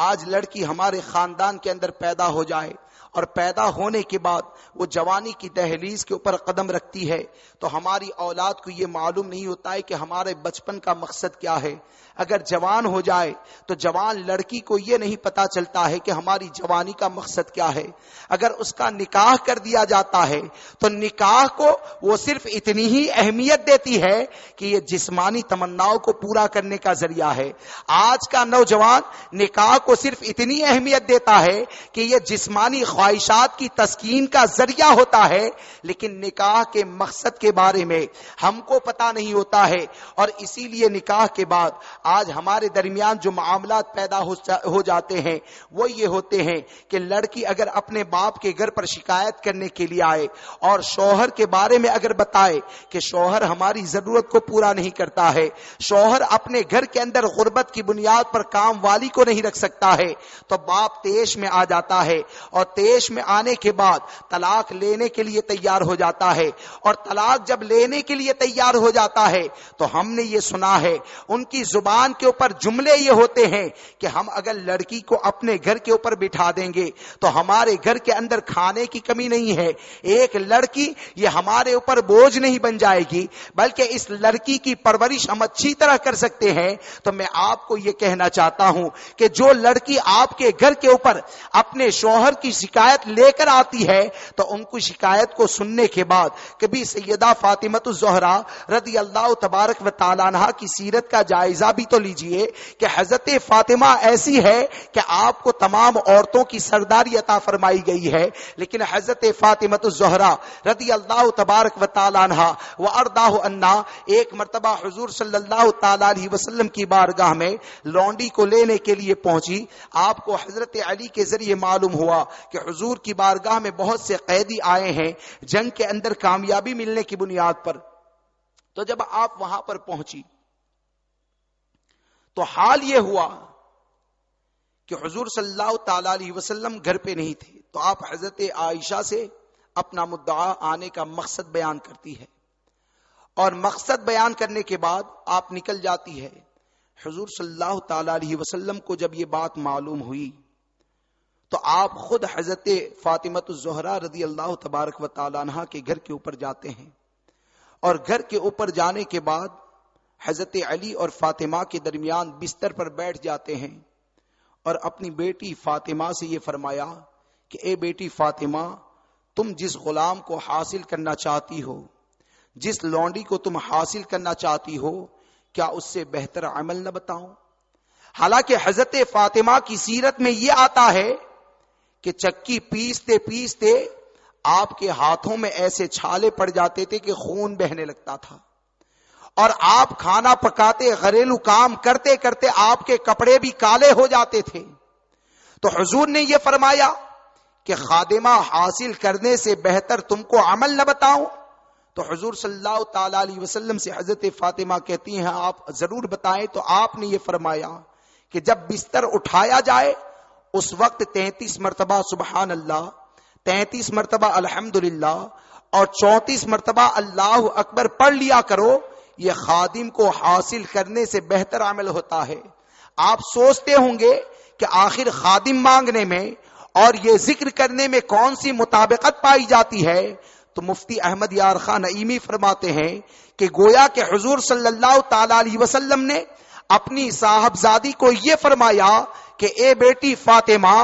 آج لڑکی ہمارے خاندان کے اندر پیدا ہو جائے اور پیدا ہونے کے بعد وہ جوانی کی دہلیز کے اوپر قدم رکھتی ہے تو ہماری اولاد کو یہ معلوم نہیں ہوتا ہے کہ ہمارے بچپن کا مقصد کیا ہے۔ اگر جوان ہو جائے تو جوان لڑکی کو یہ نہیں پتا چلتا ہے کہ ہماری جوانی کا مقصد کیا ہے۔ اگر اس کا نکاح کر دیا جاتا ہے تو نکاح کو وہ صرف اتنی ہی اہمیت دیتی ہے کہ یہ جسمانی تمناؤں کو پورا کرنے کا ذریعہ ہے۔ آج کا نوجوان نکاح کو صرف اتنی اہمیت دیتا ہے کہ یہ جسمانی خواہشات کی تسکین کا ذریعہ ہوتا ہے، لیکن نکاح کے مقصد کے بارے میں ہم کو پتا نہیں ہوتا ہے۔ اور اسی لیے نکاح کے بعد آج ہمارے درمیان جو معاملات پیدا ہو جاتے ہیں وہ یہ ہوتے ہیں کہ لڑکی اگر اپنے باپ کے گھر پر شکایت کرنے کے لیے آئے اور شوہر کے بارے میں اگر بتائے کہ شوہر ہماری ضرورت کو پورا نہیں کرتا ہے، شوہر اپنے گھر کے اندر غربت کی بنیاد پر کام والی کو نہیں رکھ سکتا ہے، تو باپ تیش میں آ جاتا ہے اور تیش میں آنے کے بعد طلاق لینے کے لیے تیار ہو جاتا ہے۔ اور طلاق جب لینے کے لیے تیار ہو جاتا ہے تو ہم نے یہ سنا ہے ان کی زبان کے اوپر جملے یہ ہوتے ہیں کہ ہم اگر لڑکی کو اپنے گھر کے اوپر بٹھا دیں گے تو ہمارے گھر کے اندر کھانے کی کمی نہیں ہے، ایک لڑکی یہ ہمارے اوپر بوجھ نہیں بن جائے گی بلکہ اس لڑکی کی پرورش ہم اچھی طرح کر سکتے ہیں۔ تو میں آپ کو یہ کہنا چاہتا ہوں کہ جو لڑکی آپ کے گھر کے اوپر اپنے شوہر کی شکایت لے کر آتی ہے تو ان کی شکایت کو سننے کے بعد کبھی سیدہ فاطمۃ الزہرا رضی اللہ تبارک و تعالی عنہا کی سیرت کا جائزہ بھی تو لیجئے کہ حضرت فاطمہ ایسی ہے کہ آپ کو تمام عورتوں کی سرداری عطا فرمائی گئی ہے، لیکن حضرت فاطمۃ الزہرا رضی اللہ تبارک و تعالی عنہا وارضاہ عنہا ایک مرتبہ حضور صلی اللہ تعالی علیہ وسلم کی بارگاہ میں لونڈی کو لینے کے لیے پہنچی۔ آپ کو حضرت علی کے ذریعے معلوم ہوا کہ حضور کی بارگاہ میں بہت سے قیدی آئے ہیں جنگ کے اندر کامیابی ملنے کی بنیاد پر۔ تو جب آپ وہاں پر پہنچی تو حال یہ ہوا کہ حضور صلی اللہ تعالی علیہ وسلم گھر پہ نہیں تھے، تو آپ حضرت عائشہ سے اپنا مدعا آنے کا مقصد بیان کرتی ہے اور مقصد بیان کرنے کے بعد آپ نکل جاتی ہے۔ حضور صلی اللہ تعالی علیہ وسلم کو جب یہ بات معلوم ہوئی تو آپ خود حضرت فاطمۃ الزہرا رضی اللہ تبارک و تعالی عنہا کے گھر کے اوپر جاتے ہیں اور گھر کے اوپر جانے کے بعد حضرت علی اور فاطمہ کے درمیان بستر پر بیٹھ جاتے ہیں اور اپنی بیٹی فاطمہ سے یہ فرمایا کہ اے بیٹی فاطمہ، تم جس غلام کو حاصل کرنا چاہتی ہو، جس لونڈی کو تم حاصل کرنا چاہتی ہو، کیا اس سے بہتر عمل نہ بتاؤں؟ حالانکہ حضرت فاطمہ کی سیرت میں یہ آتا ہے کہ چکی پیستے پیستے آپ کے ہاتھوں میں ایسے چھالے پڑ جاتے تھے کہ خون بہنے لگتا تھا، اور آپ کھانا پکاتے, گھریلو کام کرتے کرتے آپ کے کپڑے بھی کالے ہو جاتے تھے. تو حضور نے یہ فرمایا کہ خادمہ حاصل کرنے سے بہتر تم کو عمل نہ بتاؤں؟ تو حضور صلی اللہ تعالی علیہ وسلم سے حضرت فاطمہ کہتی ہیں آپ ضرور بتائیں. تو آپ نے یہ فرمایا کہ جب بستر اٹھایا جائے اس وقت 33 مرتبہ سبحان اللہ, 33 مرتبہ الحمدللہ اور 34 مرتبہ اللہ اکبر پڑھ لیا کرو. یہ خادم کو حاصل کرنے سے بہتر عمل ہوتا ہے. آپ سوچتے ہوں گے کہ آخر خادم مانگنے میں اور یہ ذکر کرنے میں کون سی مطابقت پائی جاتی ہے؟ تو مفتی احمد یار خان نعیمی فرماتے ہیں کہ گویا کہ حضور صلی اللہ تعالی علیہ وسلم نے اپنی صاحبزادی کو یہ فرمایا کہ اے بیٹی فاطمہ,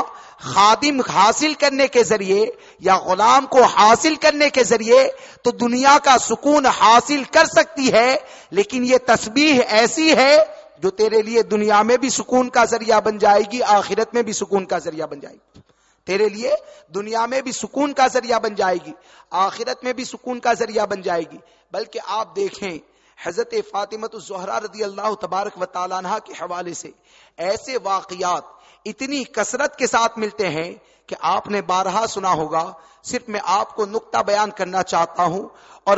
خادم حاصل کرنے کے ذریعے یا غلام کو حاصل کرنے کے ذریعے تو دنیا کا سکون حاصل کر سکتی ہے, لیکن یہ تسبیح ایسی ہے جو تیرے لیے دنیا میں بھی سکون کا ذریعہ بن جائے گی, آخرت میں بھی سکون کا ذریعہ بن جائے گی. تیرے لیے دنیا میں بھی سکون کا ذریعہ بن جائے گی, آخرت میں بھی سکون کا ذریعہ بن جائے گی. بلکہ آپ دیکھیں حضرت فاطمہ الزہرا رضی اللہ تبارک و تعالیٰ عنہا کے حوالے سے ایسے واقعات اتنی کثرت کے ساتھ ملتے ہیں کہ آپ نے بارہا سنا ہوگا. صرف میں آپ کو نقطہ بیان کرنا چاہتا ہوں. اور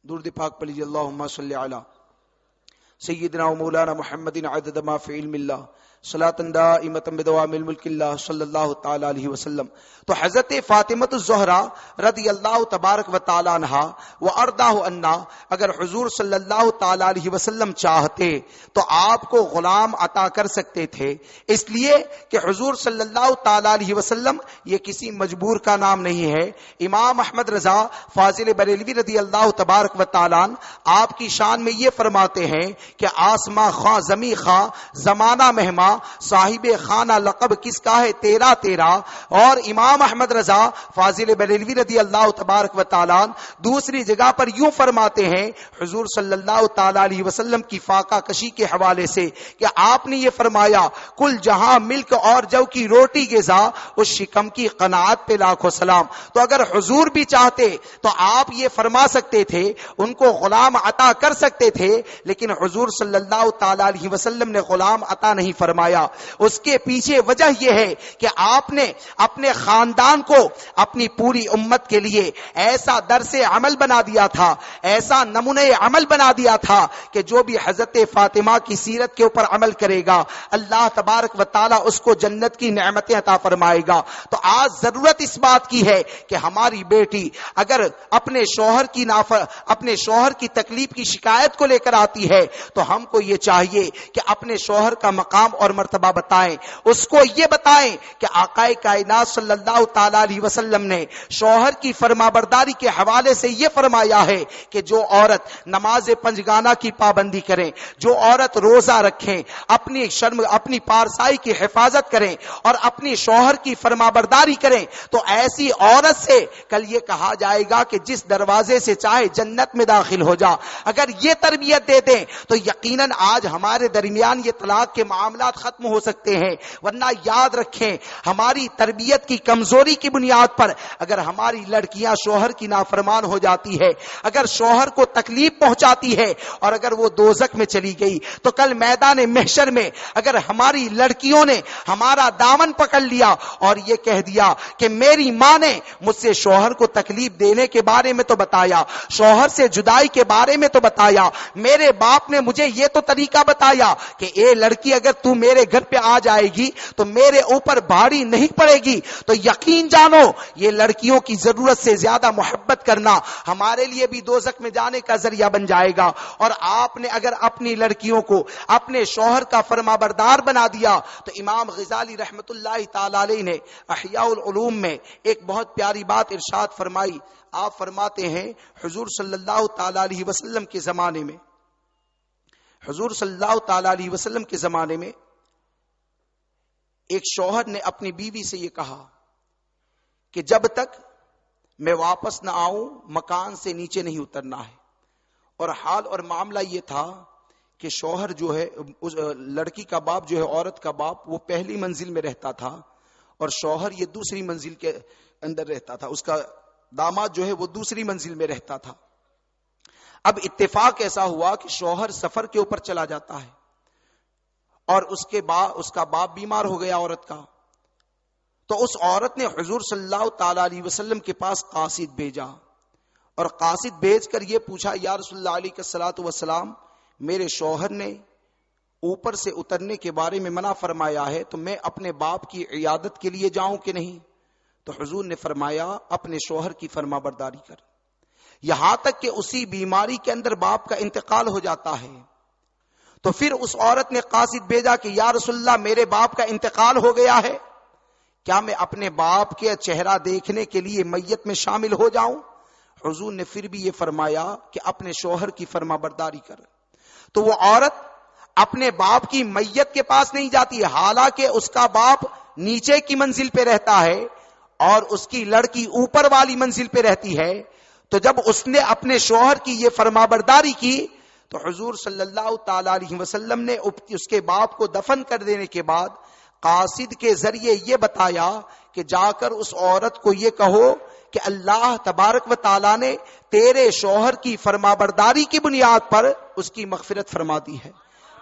درود پاک پڑھ لیجیے, اللہم صلی علی سیدنا و مولانا محمد عدد ما فی علم اللہ صلاۃ دائمۃ بدوام الملک اللہ صلی اللہ تعالی علیہ وسلم. تو حضرت فاطمہ الزہرا رضی اللہ تبارک و تعالی عنہا و ارضاہ عنا اگر حضور صلی اللہ تعالی علیہ وسلم چاہتے تو آپ کو غلام عطا کر سکتے تھے, اس لیے کہ حضور صلی اللہ تعالی علیہ وسلم یہ کسی مجبور کا نام نہیں ہے. امام احمد رضا فاضل بریلوی رضی اللہ تبارک و تعالی عنہ آپ کی شان میں یہ فرماتے ہیں کہ آسماں خواہ زمیں خواہ زمانہ مہماں صاحب خانہ لقب کس کا ہے تیرا تیرا. اور امام احمد رضا فاضل بریلوی رضی اللہ تبارک و تعالیٰ دوسری جگہ پر یوں فرماتے ہیں حضور صلی اللہ تعالی علیہ وسلم کی فاقہ کشی کے حوالے سے کہ آپ نے یہ فرمایا کل جہاں ملک اور جو کی روٹی غذا اس شکم کی قناعت پہ لاکھوں سلام. تو اگر حضور بھی چاہتے تو آپ یہ فرما سکتے تھے, ان کو غلام عطا کر سکتے تھے, لیکن حضور صلی اللہ تعالی علیہ وسلم نے غلام عطا نہیں فرمایا. اس کے پیچھے وجہ یہ ہے کہ آپ نے اپنے خاندان کو اپنی پوری امت کے لیے ایسا درس عمل بنا دیا تھا, ایسا نمونہ عمل بنا دیا تھا کہ جو بھی حضرت فاطمہ کی سیرت کے اوپر عمل کرے گا اللہ تبارک و تعالی اس کو جنت کی نعمتیں عطا فرمائے گا. تو آج ضرورت اس بات کی ہے کہ ہماری بیٹی اگر اپنے شوہر کی تکلیف کی شکایت کو لے کر آتی ہے تو ہم کو یہ چاہیے کہ اپنے شوہر کا مقام اور مرتبہ بتائیں, اس کو یہ بتائیں کہ آقائے کائنات صلی اللہ تعالی علیہ وسلم نے شوہر کی فرمانبرداری کے حوالے سے یہ فرمایا ہے کہ جو عورت نماز پنجگانہ کی پابندی کریں, جو عورت روزہ رکھیں, اپنی شرم اپنی پارسائی کی حفاظت کریں اور اپنی شوہر کی فرمانبرداری کریں, تو ایسی عورت سے کل یہ کہا جائے گا کہ جس دروازے سے چاہے جنت میں داخل ہو جا. اگر یہ تربیت دے دیں تو یقیناً آج ہمارے درمیان یہ طلاق کے معاملات ختم ہو سکتے ہیں. ورنہ یاد رکھیں ہماری تربیت کی کمزوری کی بنیاد پر اگر ہماری لڑکیاں شوہر کی نافرمان ہو جاتی ہے, اگر شوہر کو تکلیف پہنچاتی ہے اور اگر وہ دوزخ میں چلی گئی, تو کل میدان محشر میں اگر ہماری لڑکیوں نے ہمارا دامن پکڑ لیا اور یہ کہہ دیا کہ میری ماں نے مجھ سے شوہر کو تکلیف دینے کے بارے میں تو بتایا, شوہر سے جدائی کے بارے میں تو بتایا, میرے باپ نے مجھے یہ تو طریقہ بتایا کہ اے لڑکی اگر تو میرے گھر پہ آ جائے گی تو میرے اوپر بھاری نہیں پڑے گی, تو یقین جانو یہ لڑکیوں کی ضرورت سے زیادہ محبت کرنا ہمارے لیے بھی دوزخ میں جانے کا ذریعہ بن جائے گا. اور آپ نے اگر اپنی لڑکیوں کو اپنے شوہر کا فرمانبردار بنا دیا تو امام غزالی رحمت اللہ تعالی علیہ نے احیاء العلوم میں ایک بہت پیاری بات ارشاد فرمائی. آپ فرماتے ہیں حضور صلی اللہ تعالی علیہ وسلم کے زمانے میں, حضور صلی اللہ تعالی علیہ وسلم کے زمانے میں ایک شوہر نے اپنی بیوی سے یہ کہا کہ جب تک میں واپس نہ آؤں مکان سے نیچے نہیں اترنا ہے. اور حال اور معاملہ یہ تھا کہ شوہر جو ہے لڑکی کا باپ جو ہے عورت کا باپ وہ پہلی منزل میں رہتا تھا اور شوہر یہ دوسری منزل کے اندر رہتا تھا, اس کا داماد جو ہے وہ دوسری منزل میں رہتا تھا. اب اتفاق ایسا ہوا کہ شوہر سفر کے اوپر چلا جاتا ہے اور اس کا باپ بیمار ہو گیا عورت کا. تو اس عورت نے حضور صلی اللہ تعالی علیہ وسلم کے پاس قاصد بھیجا اور قاصد بھیج کر یہ پوچھا یا رسول اللہ علیہ الصلوۃ والسلام میرے شوہر نے اوپر سے اترنے کے بارے میں منع فرمایا ہے تو میں اپنے باپ کی عیادت کے لیے جاؤں کہ نہیں؟ تو حضور نے فرمایا اپنے شوہر کی فرما برداری کر. یہاں تک کہ اسی بیماری کے اندر باپ کا انتقال ہو جاتا ہے. تو پھر اس عورت نے قاصد بھیجا کہ یا رسول اللہ میرے باپ کا انتقال ہو گیا ہے, کیا میں اپنے باپ کے چہرہ دیکھنے کے لیے میت میں شامل ہو جاؤں؟ حضور نے پھر بھی یہ فرمایا کہ اپنے شوہر کی فرما برداری کر. تو وہ عورت اپنے باپ کی میت کے پاس نہیں جاتی, حالانکہ اس کا باپ نیچے کی منزل پہ رہتا ہے اور اس کی لڑکی اوپر والی منزل پہ رہتی ہے. تو جب اس نے اپنے شوہر کی یہ فرما برداری کی تو حضور صلی اللہ تعالی علیہ وسلم نے اس کے باپ کو دفن کر دینے کے بعد قاصد کے ذریعے یہ بتایا کہ جا کر اس عورت کو یہ کہو کہ اللہ تبارک و تعالیٰ نے تیرے شوہر کی فرما برداری کی بنیاد پر اس کی مغفرت فرما دی ہے.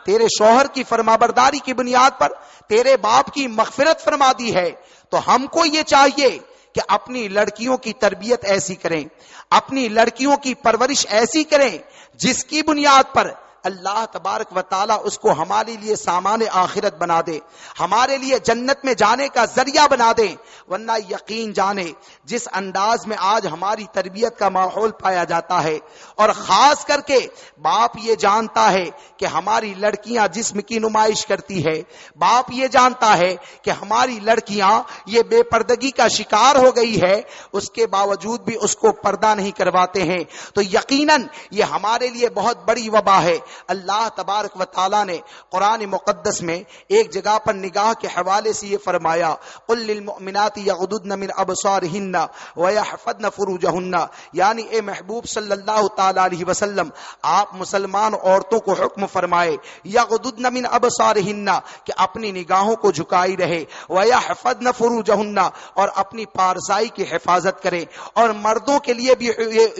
تیرے شوہر کی فرما برداری کی بنیاد پر تیرے باپ کی مغفرت فرما دی ہے. تو ہم کو یہ چاہیے کہ اپنی لڑکیوں کی تربیت ایسی کریں, اپنی لڑکیوں کی پرورش ایسی کریں جس کی بنیاد پر اللہ تبارک و تعالیٰ اس کو ہمارے لیے سامان آخرت بنا دے, ہمارے لیے جنت میں جانے کا ذریعہ بنا دے. ورنہ یقین جانے جس انداز میں آج ہماری تربیت کا ماحول پایا جاتا ہے, اور خاص کر کے باپ یہ جانتا ہے کہ ہماری لڑکیاں جسم کی نمائش کرتی ہے, باپ یہ جانتا ہے کہ ہماری لڑکیاں یہ بے پردگی کا شکار ہو گئی ہے, اس کے باوجود بھی اس کو پردہ نہیں کرواتے ہیں, تو یقیناً یہ ہمارے لیے بہت بڑی وبا ہے. اللہ تبارک و تعالیٰ نے قرآن مقدس میں ایک جگہ پر نگاہ کے حوالے سے یہ فرمایا قل للمؤمنات یغضضن من ابصارهن ويحفظن فروجهن, یعنی اے محبوب صلی اللہ تعالی علیہ وسلم آپ مسلمان عورتوں کو حکم فرمائے یغضضن من ابصارهن کہ اپنی نگاہوں کو جھکائی رہے, ويحفظن فروجهن اور اپنی پارسائی کی حفاظت کریں. اور مردوں کے لیے بھی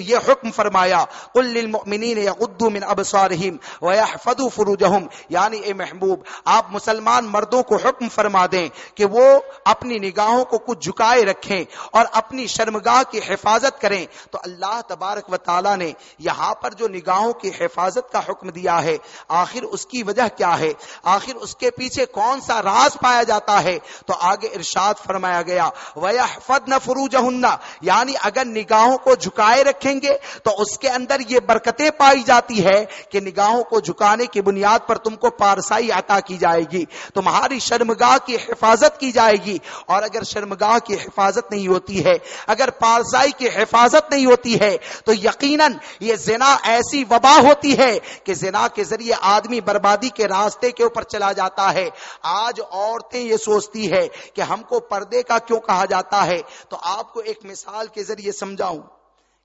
یہ حکم فرمایا قل للمؤمنین یغضوا من ابصارهم وَيَحْفَظُوا فُرُوجَهُمْ, یعنی اے محبوب آپ مسلمان مردوں کو حکم فرما دیں کہ وہ اپنی نگاہوں کو کچھ جھکائے رکھیں اور اپنی شرمگاہ کی حفاظت کریں. تو اللہ تبارک و تعالیٰ نے یہاں پر جو نگاہوں کی حفاظت کا حکم دیا ہے آخر اس کی وجہ کیا ہے, آخر اس کے پیچھے کون سا راز پایا جاتا ہے؟ تو آگے ارشاد فرمایا گیا وَيَحْفَظْنَ فُرُوجَهُنَّ, یعنی اگر نگاہوں کو جھکائے رکھیں گے تو اس کے اندر یہ برکتیں پائی جاتی ہے کہ نگاہوں کو جھکانے کی بنیاد پر تم کو پارسائی عطا کی جائے گی, تمہاری شرمگاہ کی حفاظت کی جائے گی. اور اگر شرمگاہ کی حفاظت نہیں ہوتی ہے, اگر پارسائی کی حفاظت نہیں ہوتی ہے, تو یقیناً یہ زنا ایسی وبا ہوتی ہے کہ زنا کے ذریعے آدمی بربادی کے راستے کے اوپر چلا جاتا ہے. آج عورتیں یہ سوچتی ہے کہ ہم کو پردے کا کیوں کہا جاتا ہے. تو آپ کو ایک مثال کے ذریعے سمجھاؤں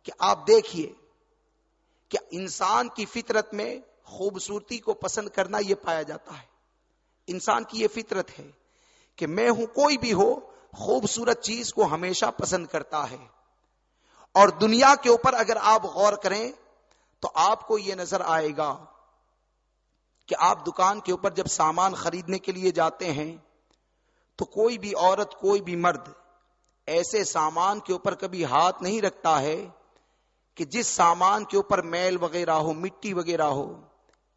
کہ آپ دیکھیے کہ انسان کی فطرت میں خوبصورتی کو پسند کرنا یہ پایا جاتا ہے. انسان کی یہ فطرت ہے کہ میں ہوں کوئی بھی ہو خوبصورت چیز کو ہمیشہ پسند کرتا ہے. اور دنیا کے اوپر اگر آپ غور کریں تو آپ کو یہ نظر آئے گا کہ آپ دکان کے اوپر جب سامان خریدنے کے لیے جاتے ہیں تو کوئی بھی عورت کوئی بھی مرد ایسے سامان کے اوپر کبھی ہاتھ نہیں رکھتا ہے کہ جس سامان کے اوپر میل وغیرہ ہو, مٹی وغیرہ ہو.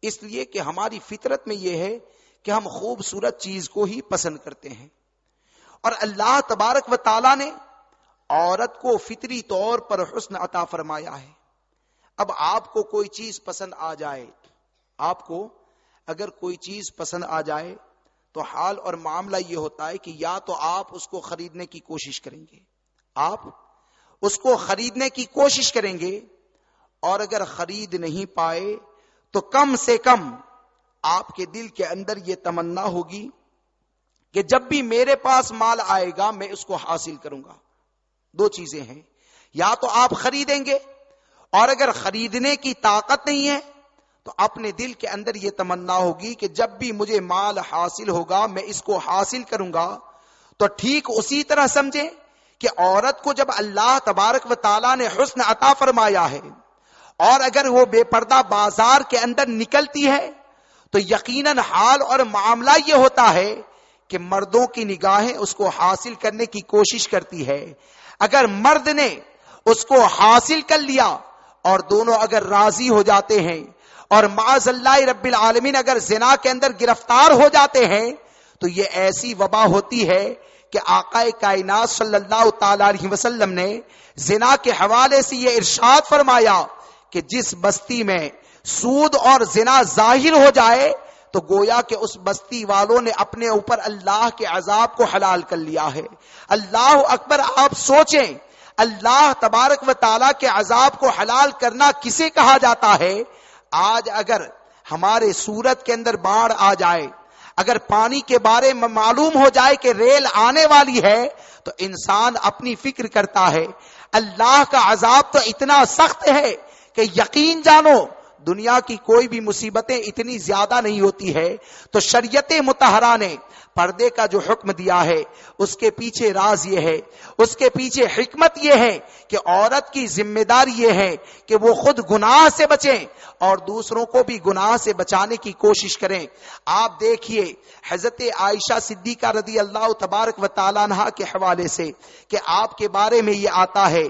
اس لیے کہ ہماری فطرت میں یہ ہے کہ ہم خوبصورت چیز کو ہی پسند کرتے ہیں. اور اللہ تبارک و تعالیٰ نے عورت کو فطری طور پر حسن عطا فرمایا ہے. اب آپ کو کوئی چیز پسند آ جائے, آپ کو اگر کوئی چیز پسند آ جائے تو حال اور معاملہ یہ ہوتا ہے کہ یا تو آپ اس کو خریدنے کی کوشش کریں گے, آپ اس کو خریدنے کی کوشش کریں گے, اور اگر خرید نہیں پائے تو کم سے کم آپ کے دل کے اندر یہ تمنا ہوگی کہ جب بھی میرے پاس مال آئے گا میں اس کو حاصل کروں گا. دو چیزیں ہیں, یا تو آپ خریدیں گے, اور اگر خریدنے کی طاقت نہیں ہے تو اپنے دل کے اندر یہ تمنا ہوگی کہ جب بھی مجھے مال حاصل ہوگا میں اس کو حاصل کروں گا. تو ٹھیک اسی طرح سمجھیں کہ عورت کو جب اللہ تبارک و تعالیٰ نے حسن عطا فرمایا ہے اور اگر وہ بے پردہ بازار کے اندر نکلتی ہے تو یقیناً حال اور معاملہ یہ ہوتا ہے کہ مردوں کی نگاہیں اس کو حاصل کرنے کی کوشش کرتی ہے. اگر مرد نے اس کو حاصل کر لیا اور دونوں اگر راضی ہو جاتے ہیں اور معاذ اللہ رب العالمین اگر زنا کے اندر گرفتار ہو جاتے ہیں تو یہ ایسی وبا ہوتی ہے کہ آقا کائنات صلی اللہ تعالی علیہ وسلم نے زنا کے حوالے سے یہ ارشاد فرمایا کہ جس بستی میں سود اور زنا ظاہر ہو جائے تو گویا کہ اس بستی والوں نے اپنے اوپر اللہ کے عذاب کو حلال کر لیا ہے. اللہ اکبر. آپ سوچیں اللہ تبارک و تعالیٰ کے عذاب کو حلال کرنا کسے کہا جاتا ہے؟ آج اگر ہمارے سورت کے اندر باڑھ آ جائے، اگر پانی کے بارے میں معلوم ہو جائے کہ ریل آنے والی ہے تو انسان اپنی فکر کرتا ہے. اللہ کا عذاب تو اتنا سخت ہے کہ یقین جانو دنیا کی کوئی بھی مصیبتیں اتنی زیادہ نہیں ہوتی ہے. تو شریعت مطہرہ نے پردے کا جو حکم دیا ہے اس کے پیچھے راز یہ ہے، اس کے پیچھے حکمت یہ ہے کہ عورت کی ذمہ داری یہ ہے کہ وہ خود گناہ سے بچیں اور دوسروں کو بھی گناہ سے بچانے کی کوشش کریں. آپ دیکھیے حضرت عائشہ صدیقہ رضی اللہ تبارک و تعالیٰ عنہا کے حوالے سے کہ آپ کے بارے میں یہ آتا ہے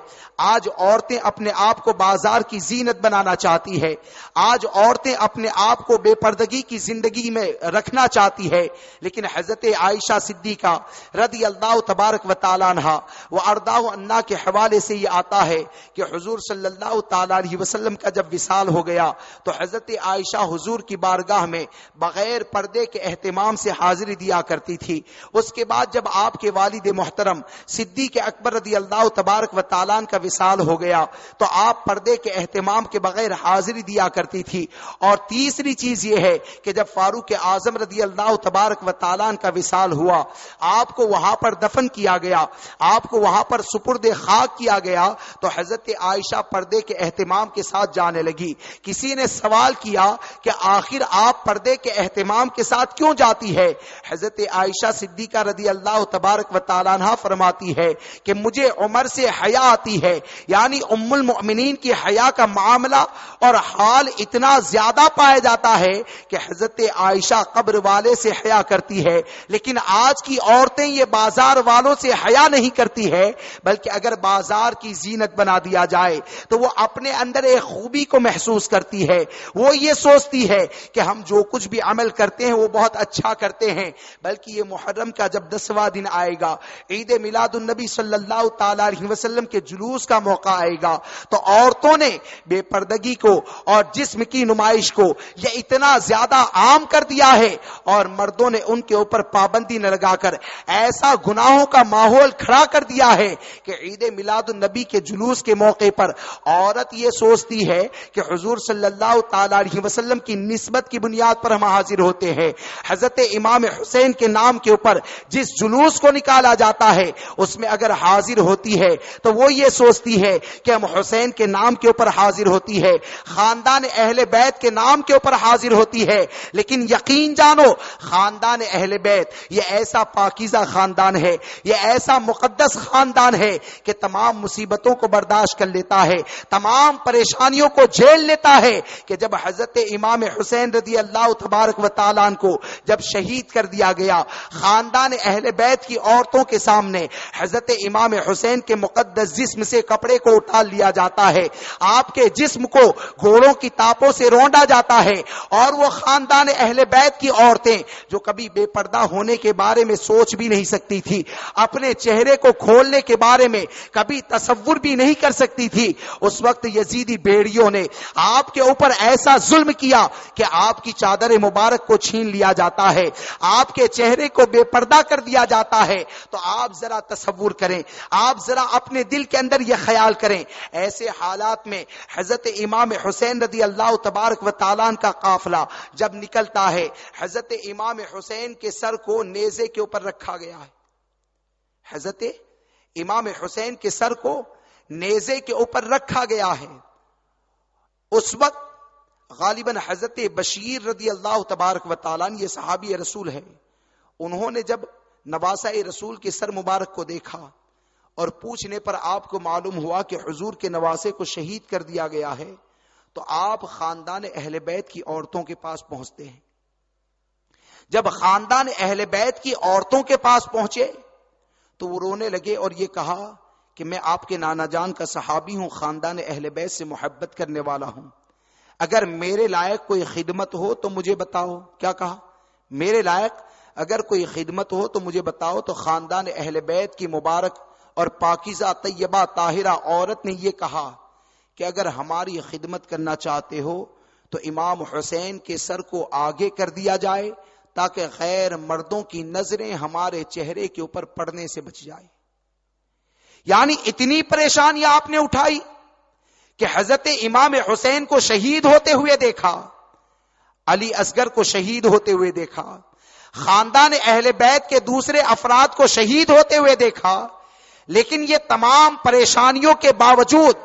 آج عورتیں اپنے آپ کو بازار کی زینت بنانا چاہتی ہے، آج عورتیں اپنے آپ کو بے پردگی کی زندگی میں رکھنا چاہتی ہے. لیکن حضرت عائشہ صدیقہ رضی اللہ تبارک و تعالیٰ عنہا و ارضاہ عنہا کے حوالے سے یہ آتا ہے کہ حضور صلی اللہ تعالیٰ علیہ وسلم کا جب وصال ہو گیا تو حضرت عائشہ حضور کی بارگاہ میں بغیر پردے کے اہتمام سے حاضری دیا کرتی تھی. اس کے بعد جب آپ کے والد محترم صدیق اکبر رضی اللہ تبارک و تعالیٰ عنہ کا وصال ہو گیا تو آپ پردے کے اہتمام کے بغیر حاضری دیا کرتی تھی. اور تیسری چیز یہ ہے کہ جب فاروق اعظم رضی اللہ تبارک و تعالیٰ عنہ کا وصال ہوا آپ کو وہاں پر دفن کیا گیا، آپ کو وہاں پر سپرد خاک کیا گیا تو حضرت عائشہ پردے کے اہتمام کے ساتھ جانے لگی. کسی نے سوال کیا کہ آخر آپ پردے کے اہتمام کے ساتھ کیوں جاتی ہے؟ حضرت عائشہ صدیقہ رضی اللہ تبارک و تعالیٰ عنہا فرماتی ہے کہ مجھے عمر سے حیا آتی ہے، یعنی ام المؤمنین کی حیا کا معاملہ اور حال اتنا زیادہ پایا جاتا ہے کہ حضرت عائشہ قبر والے سے حیا کرتی ہے. لیکن آج کی عورتیں یہ بازار والوں سے حیا نہیں کرتی ہے، بلکہ اگر بازار کی زینت بنا دیا جائے تو وہ اپنے اندر ایک خوبی کو محسوس کرتی ہے. وہ یہ سوچتی ہے کہ ہم جو کچھ بھی عمل کرتے ہیں وہ بہت اچھا کرتے ہیں. بلکہ یہ محرم کا جب 10واں دن آئے گا، عید میلاد النبی صلی اللہ تعالی علیہ وسلم کے جلوس کا موقع آئے گا تو عورتوں نے بے پردگی کو اور جسم کی نمائش کو یہ اتنا زیادہ عام کر دیا ہے اور مردوں نے ان کے اوپر پابندی نہ لگا کر ایسا گناہوں کا ماحول کھڑا کر دیا ہے کہ عید میلاد النبی کے جلوس کے موقع پر عورت یہ سوچتی ہے کہ حضور صلی اللہ تعالی علیہ وسلم کی نسبت کی بنیاد پر ہم حاضر ہوتے ہیں. حضرت امام حسین کے نام کے اوپر جس جلوس کو نکالا جاتا ہے اس میں اگر حاضر ہوتی ہے تو وہ یہ سوچتی ہے کہ ہم حسین کے نام کے اوپر حاضر ہوتی ہے، خاندان اہل بیت کے نام کے اوپر حاضر ہوتی ہے. لیکن یقین جانو خاندان اہل بیت یہ ایسا پاکیزہ خاندان ہے، یہ ایسا مقدس خاندان ہے کہ تمام مصیبتوں کو برداشت کر لیتا ہے، تمام پریشانیوں کو جھیل لیتا ہے. کہ جب حضرت امام حسین رضی اللہ تبارک و تعالیٰ عنہ کو جب شہید کر دیا گیا، خاندان اہل بیت کی عورتوں کے سامنے حضرت امام حسین کے مقدس جسم سے کپڑے کو اٹھا لیا جاتا ہے، آپ کے جسم کو گھوڑوں کی تاپوں سے روندا جاتا ہے اور وہ خاندان اہل بیت کی عورتیں جو کبھی بے پردہ ہونے کے بارے میں سوچ بھی نہیں سکتی تھی، اپنے چہرے کو کھولنے کے بارے میں کبھی تصور بھی نہیں کر سکتی تھی، اس وقت یزیدی بھیڑیوں نے آپ کے اوپر ایسا ظلم کیا کہ آپ کی چادر مبارک کو چھین لیا جاتا ہے، آپ کے چہرے کو بے پردہ کر دیا جاتا ہے. تو آپ ذرا تصور کریں، آپ ذرا اپنے دل کے اندر یہ خیال کریں، ایسے حالات میں حضرت امام حسین رضی اللہ تبارک و تعالیٰ عنہ کا قافلہ جب نکلتا ہے، حضرت امام حسین کے سر کو نیزے کے اوپر رکھا گیا ہے. حضرت امام حسین کے سر کو نیزے کے اوپر رکھا گیا ہے. اس وقت غالباً حضرت بشیر رضی اللہ تبارک و تعالیٰ عنہ یہ صحابی رسول ہے، انہوں نے جب نواسہ رسول کے سر مبارک کو دیکھا اور پوچھنے پر آپ کو معلوم ہوا کہ حضور کے نواسے کو شہید کر دیا گیا ہے، تو آپ خاندان اہل بیت کی عورتوں کے پاس پہنچتے ہیں۔ جب خاندان اہل بیت کی عورتوں کے پاس پہنچے تو وہ رونے لگے اور یہ کہا کہ میں آپ کے نانا جان کا صحابی ہوں، خاندان اہل بیت سے محبت کرنے والا ہوں، اگر میرے لائق کوئی خدمت ہو تو مجھے بتاؤ۔ کیا کہا؟ میرے لائق اگر کوئی خدمت ہو تو مجھے بتاؤ۔ تو خاندان اہل بیت کی مبارک اور پاکیزہ طیبہ طاہرہ عورت نے یہ کہا کہ اگر ہماری خدمت کرنا چاہتے ہو تو امام حسین کے سر کو آگے کر دیا جائے تاکہ غیر مردوں کی نظریں ہمارے چہرے کے اوپر پڑنے سے بچ جائے۔ یعنی اتنی پریشانیاں آپ نے اٹھائی کہ حضرت امام حسین کو شہید ہوتے ہوئے دیکھا، علی اصغر کو شہید ہوتے ہوئے دیکھا، خاندان اہل بیت کے دوسرے افراد کو شہید ہوتے ہوئے دیکھا، لیکن یہ تمام پریشانیوں کے باوجود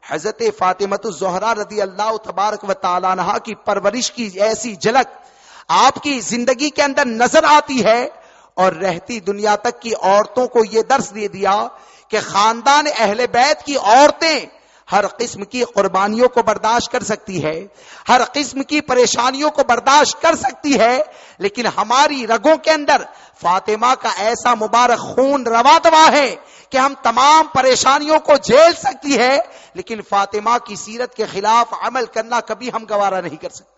حضرت فاطمہ الزہرا رضی اللہ تبارک و تعالی عنہا کی پرورش کی ایسی جھلک آپ کی زندگی کے اندر نظر آتی ہے، اور رہتی دنیا تک کی عورتوں کو یہ درس دے دیا کہ خاندان اہل بیت کی عورتیں ہر قسم کی قربانیوں کو برداشت کر سکتی ہے، ہر قسم کی پریشانیوں کو برداشت کر سکتی ہے، لیکن ہماری رگوں کے اندر فاطمہ کا ایسا مبارک خون روا دوا ہے کہ ہم تمام پریشانیوں کو جھیل سکتی ہے، لیکن فاطمہ کی سیرت کے خلاف عمل کرنا کبھی ہم گوارا نہیں کر سکتے۔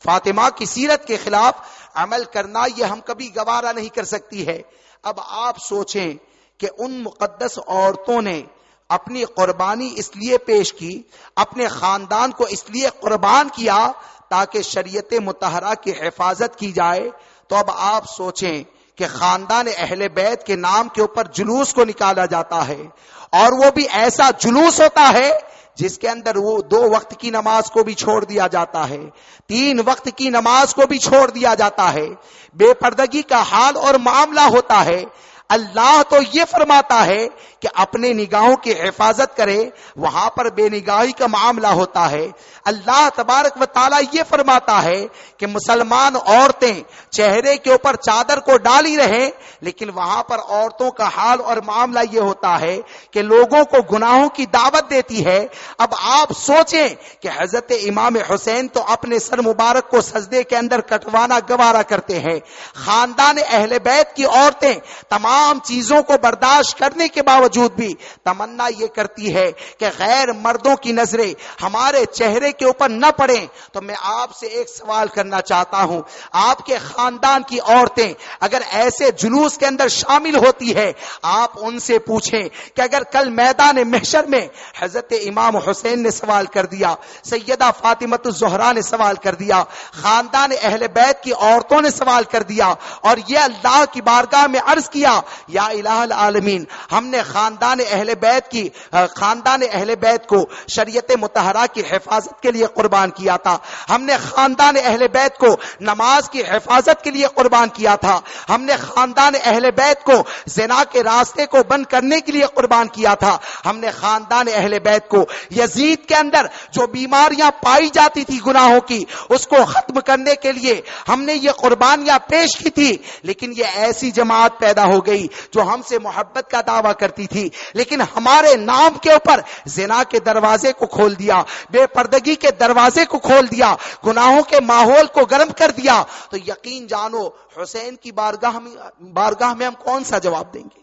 فاطمہ کی سیرت کے خلاف عمل کرنا یہ ہم کبھی گوارا نہیں کر سکتی ہے۔ اب آپ سوچیں کہ ان مقدس عورتوں نے اپنی قربانی اس لیے پیش کی، اپنے خاندان کو اس لیے قربان کیا تاکہ شریعت مطہرہ کی حفاظت کی جائے، تو اب آپ سوچیں کہ خاندان اہل بیت کے نام کے اوپر جلوس کو نکالا جاتا ہے، اور وہ بھی ایسا جلوس ہوتا ہے جس کے اندر وہ 2 وقت کی نماز کو بھی چھوڑ دیا جاتا ہے، 3 وقت کی نماز کو بھی چھوڑ دیا جاتا ہے، بے پردگی کا حال اور معاملہ ہوتا ہے۔ اللہ تو یہ فرماتا ہے کہ اپنے نگاہوں کی حفاظت کرے، وہاں پر بے نگاہی کا معاملہ ہوتا ہے۔ اللہ تبارک و تعالیٰ یہ فرماتا ہے کہ مسلمان عورتیں چہرے کے اوپر چادر کو ڈالی رہیں، لیکن وہاں پر عورتوں کا حال اور معاملہ یہ ہوتا ہے کہ لوگوں کو گناہوں کی دعوت دیتی ہے۔ اب آپ سوچیں کہ حضرت امام حسین تو اپنے سر مبارک کو سجدے کے اندر کٹوانا گوارا کرتے ہیں، خاندان اہل بیت کی عورتیں تمام چیزوں کو برداشت کرنے کے باوجود بھی تمنا یہ کرتی ہے کہ غیر مردوں کی نظریں ہمارے چہرے کے اوپر نہ پڑیں۔ تو میں آپ سے ایک سوال کرنا چاہتا ہوں، آپ کے خاندان کی عورتیں اگر ایسے جلوس کے اندر شامل ہوتی ہے، آپ ان سے پوچھیں کہ اگر کل میدان محشر میں حضرت امام حسین نے سوال کر دیا، سیدہ فاطمہ الزہرا نے سوال کر دیا، خاندان اہل بیت کی عورتوں نے سوال کر دیا، اور یہ اللہ کی بارگاہ میں عرض کیا، یا الہ العالمین، ہم نے خاندان اہل بیت کو شریعت مطہرہ کی حفاظت کے لیے قربان کیا تھا، ہم نے خاندان اہل بیت کو نماز کی حفاظت کے لیے قربان کیا تھا، ہم نے خاندان اہل بیت کو زنا کے راستے کو بند کرنے کے لیے قربان کیا تھا، ہم نے خاندان اہل بیت کو یزید کے اندر جو بیماریاں پائی جاتی تھی گناہوں کی، اس کو ختم کرنے کے لیے ہم نے یہ قربانیاں پیش کی تھی۔ لیکن یہ ایسی جماعت پیدا ہو گئی جو ہم سے محبت کا دعویٰ کرتی تھی، لیکن ہمارے نام کے اوپر زنا کے دروازے کو کھول دیا، بے پردگی کے دروازے کو کھول دیا، گناہوں کے ماحول کو گرم کر دیا، تو یقین جانو حسین کی بارگاہ میں ہم کون سا جواب دیں گے؟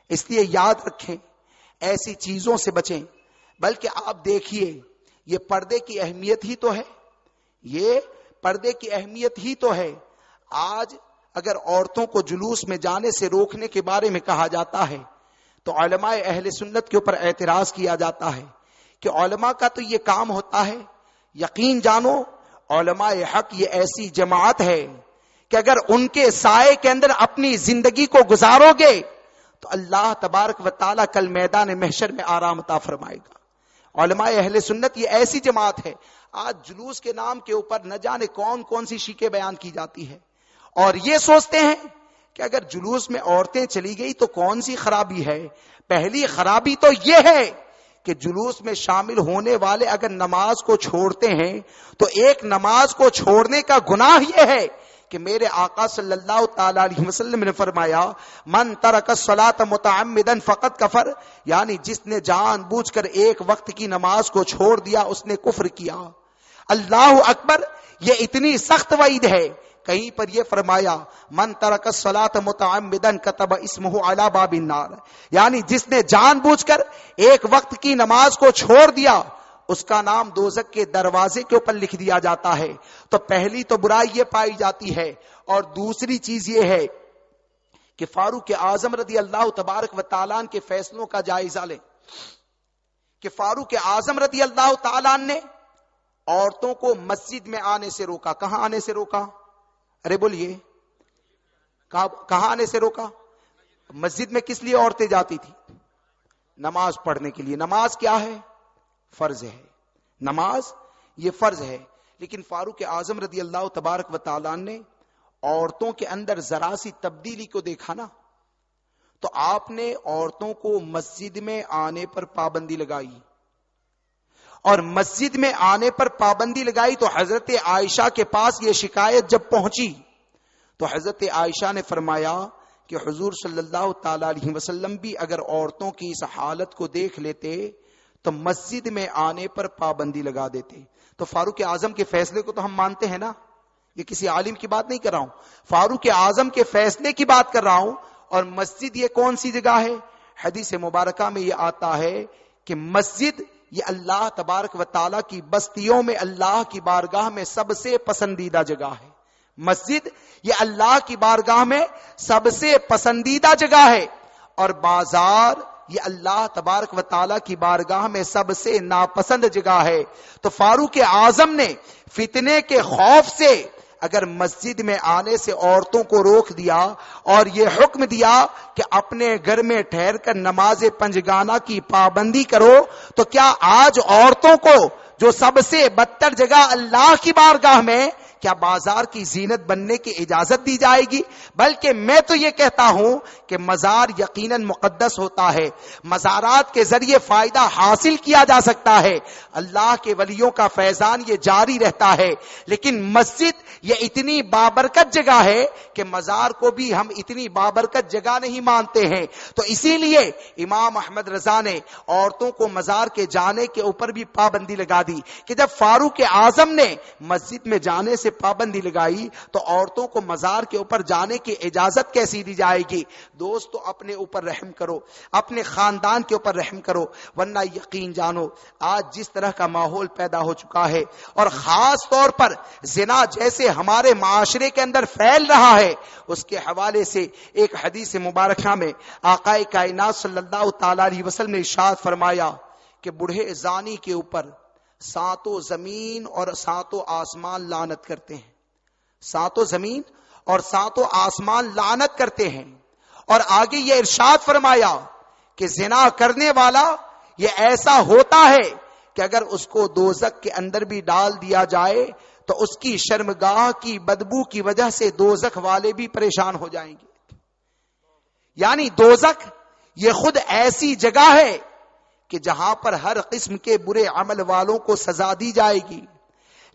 اس لیے یاد رکھیں، ایسی چیزوں سے بچیں۔ بلکہ آپ دیکھیے، یہ پردے کی اہمیت ہی تو ہے، یہ پردے کی اہمیت ہی تو ہے۔ آج اگر عورتوں کو جلوس میں جانے سے روکنے کے بارے میں کہا جاتا ہے تو علماء اہل سنت کے اوپر اعتراض کیا جاتا ہے کہ علماء کا تو یہ کام ہوتا ہے۔ یقین جانو، علماء حق یہ ایسی جماعت ہے کہ اگر ان کے سائے کے اندر اپنی زندگی کو گزارو گے تو اللہ تبارک و تعالیٰ کل میدان محشر میں آرام عطا فرمائے گا۔ علماء اہل سنت یہ ایسی جماعت ہے۔ آج جلوس کے نام کے اوپر نہ جانے کون کون سی شیکیں بیان کی جاتی ہے، اور یہ سوچتے ہیں کہ اگر جلوس میں عورتیں چلی گئی تو کون سی خرابی ہے۔ پہلی خرابی تو یہ ہے کہ جلوس میں شامل ہونے والے اگر نماز کو چھوڑتے ہیں تو ایک نماز کو چھوڑنے کا گناہ یہ ہے کہ میرے آقا صلی اللہ تعالی علیہ وسلم نے فرمایا من ترک الصلاۃ متعمدا فقد کفر، یعنی جس نے جان بوجھ کر ایک وقت کی نماز کو چھوڑ دیا اس نے کفر کیا۔ اللہ اکبر، یہ اتنی سخت وعید ہے۔ کہیں پر یہ فرمایا من ترک الصلاۃ متعمدا کتب اسمہ علی باب النار، یعنی جس نے جان بوجھ کر ایک وقت کی نماز کو چھوڑ دیا اس کا نام دوزخ کے دروازے کے اوپر لکھ دیا جاتا ہے۔ تو پہلی تو برائی یہ پائی جاتی ہے، اور دوسری چیز یہ ہے کہ فاروق اعظم رضی اللہ تبارک و تعالیٰ عنہ کے فیصلوں کا جائزہ لیں کہ فاروق اعظم رضی اللہ تعالیٰ عنہ نے عورتوں کو مسجد میں آنے سے روکا۔ کہاں آنے سے روکا؟ ارے بولیے، کہاں آنے سے روکا؟ مسجد میں کس لیے عورتیں جاتی تھی؟ نماز پڑھنے کے لیے۔ نماز کیا ہے؟ فرض ہے۔ نماز یہ فرض ہے، لیکن فاروق اعظم رضی اللہ تبارک و تعالیٰ نے عورتوں کے اندر ذرا سی تبدیلی کو دیکھا نا، تو آپ نے عورتوں کو مسجد میں آنے پر پابندی لگائی، اور مسجد میں آنے پر پابندی لگائی تو حضرت عائشہ کے پاس یہ شکایت جب پہنچی تو حضرت عائشہ نے فرمایا کہ حضور صلی اللہ تعالی علیہ وسلم بھی اگر عورتوں کی اس حالت کو دیکھ لیتے تو مسجد میں آنے پر پابندی لگا دیتے۔ تو فاروق اعظم کے فیصلے کو تو ہم مانتے ہیں نا، یہ کسی عالم کی بات نہیں کر رہا ہوں، فاروق اعظم کے فیصلے کی بات کر رہا ہوں۔ اور مسجد یہ کون سی جگہ ہے؟ حدیث مبارکہ میں یہ آتا ہے کہ مسجد یہ اللہ تبارک و تعالیٰ کی بستیوں میں اللہ کی بارگاہ میں سب سے پسندیدہ جگہ ہے۔ مسجد یہ اللہ کی بارگاہ میں سب سے پسندیدہ جگہ ہے، اور بازار یہ اللہ تبارک و تعالیٰ کی بارگاہ میں سب سے ناپسند جگہ ہے۔ تو فاروق اعظم نے فتنے کے خوف سے اگر مسجد میں آنے سے عورتوں کو روک دیا اور یہ حکم دیا کہ اپنے گھر میں ٹھہر کر نماز پنجگانہ کی پابندی کرو، تو کیا آج عورتوں کو جو سب سے بدتر جگہ اللہ کی بارگاہ میں کیا بازار کی زینت بننے کی اجازت دی جائے گی؟ بلکہ میں تو یہ کہتا ہوں کہ مزار یقیناً مقدس ہوتا ہے، مزارات کے ذریعے فائدہ حاصل کیا جا سکتا ہے، اللہ کے ولیوں کا فیضان یہ جاری رہتا ہے، لیکن مسجد یہ اتنی بابرکت جگہ ہے کہ مزار کو بھی ہم اتنی بابرکت جگہ نہیں مانتے ہیں۔ تو اسی لیے امام احمد رضا نے عورتوں کو مزار کے جانے کے اوپر بھی پابندی لگا دی کہ جب فاروق اعظم نے مسجد میں جانے سے پابندی لگائی تو عورتوں کو مزار کے اوپر جانے کی اجازت کیسی دی جائے گی؟ دوستو اپنے اوپر رحم کرو، اپنے خاندان کے اوپر رحم کرو، ورنہ یقین جانو آج جس طرح کا ماحول پیدا ہو چکا ہے، اور خاص طور پر زنا جیسے ہمارے معاشرے کے اندر پھیل رہا ہے، اس کے حوالے سے ایک حدیث مبارکہ میں آقا کائنات صلی اللہ تعالی علیہ وسلم نے ارشاد فرمایا کہ بوڑھے زانی کے اوپر ساتوں زمین اور ساتوں آسمان لعنت کرتے ہیں، ساتوں زمین اور ساتوں آسمان لعنت کرتے ہیں۔ اور آگے یہ ارشاد فرمایا کہ زنا کرنے والا یہ ایسا ہوتا ہے کہ اگر اس کو دوزخ کے اندر بھی ڈال دیا جائے تو اس کی شرمگاہ کی بدبو کی وجہ سے دوزخ والے بھی پریشان ہو جائیں گے۔ یعنی دوزخ یہ خود ایسی جگہ ہے کہ جہاں پر ہر قسم کے برے عمل والوں کو سزا دی جائے گی،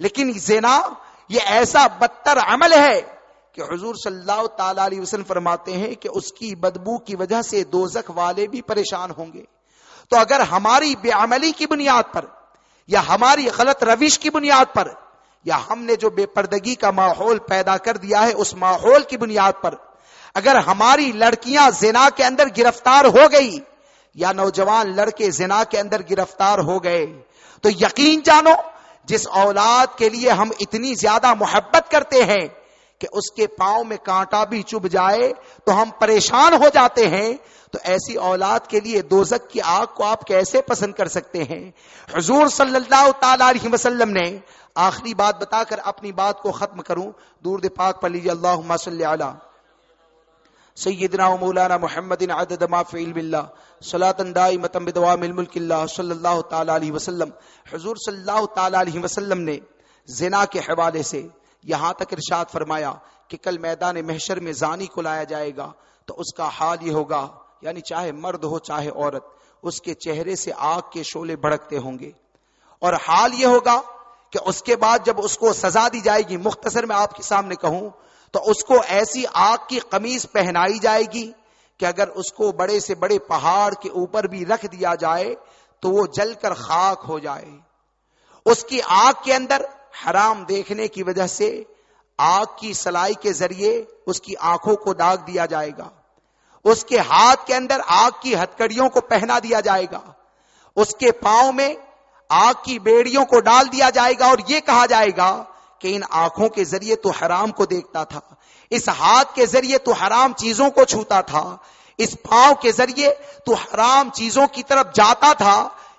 لیکن زنا یہ ایسا بدتر عمل ہے کہ حضور صلی اللہ تعالی علیہ وسلم فرماتے ہیں کہ اس کی بدبو کی وجہ سے دوزخ والے بھی پریشان ہوں گے۔ تو اگر ہماری بے عملی کی بنیاد پر یا ہماری غلط روش کی بنیاد پر یا ہم نے جو بے پردگی کا ماحول پیدا کر دیا ہے اس ماحول کی بنیاد پر اگر ہماری لڑکیاں زنا کے اندر گرفتار ہو گئی یا نوجوان لڑکے زنا کے اندر گرفتار ہو گئے، تو یقین جانو جس اولاد کے لیے ہم اتنی زیادہ محبت کرتے ہیں کہ اس کے پاؤں میں کانٹا بھی چبھ جائے تو ہم پریشان ہو جاتے ہیں، تو ایسی اولاد کے لیے دوزخ کی آگ کو آپ کیسے پسند کر سکتے ہیں؟ حضور صلی اللہ تعالی علیہ وسلم نے آخری بات بتا کر اپنی بات کو ختم کروں، درود پاک پڑھ لیجیے، اللہم صلی علی سیدنا و مولانا محمد عدد ما فی علم اللہ صلاۃ دائمۃ بدوام الملک اللہ صلی اللہ تعالی علیہ وسلم۔ حضور صلی اللہ تعالی علیہ وسلم نے زنا کے حوالے سے یہاں تک ارشاد فرمایا کہ کل میدان محشر میں زانی کو لایا جائے گا تو اس کا حال یہ ہوگا، یعنی چاہے مرد ہو چاہے عورت، اس کے چہرے سے آگ کے شعلے بھڑکتے ہوں گے، اور حال یہ ہوگا کہ اس کے بعد جب اس کو سزا دی جائے گی، مختصر میں آپ کے سامنے کہوں تو اس کو ایسی آگ کی قمیص پہنائی جائے گی کہ اگر اس کو بڑے سے بڑے پہاڑ کے اوپر بھی رکھ دیا جائے تو وہ جل کر خاک ہو جائے. اس کی آگ کے اندر حرام دیکھنے کی وجہ سے آگ کی سلائی کے ذریعے اس کی آنکھوں کو داغ دیا جائے گا. اس کے ہاتھ کے اندر آگ کی ہتکڑیوں کو پہنا دیا جائے گا. اس کے پاؤں میں آگ کی بیڑیوں کو ڈال دیا جائے گا اور یہ کہا جائے گا کہ ان آنکھوں کے ذریعے تو حرام کو دیکھتا تھا, اس ہاتھ کے ذریعے تو حرام چیزوں کو چھوتا تھا, اس پاؤں کے ذریعے تو حرام چیزوں کی طرف جاتا تھا.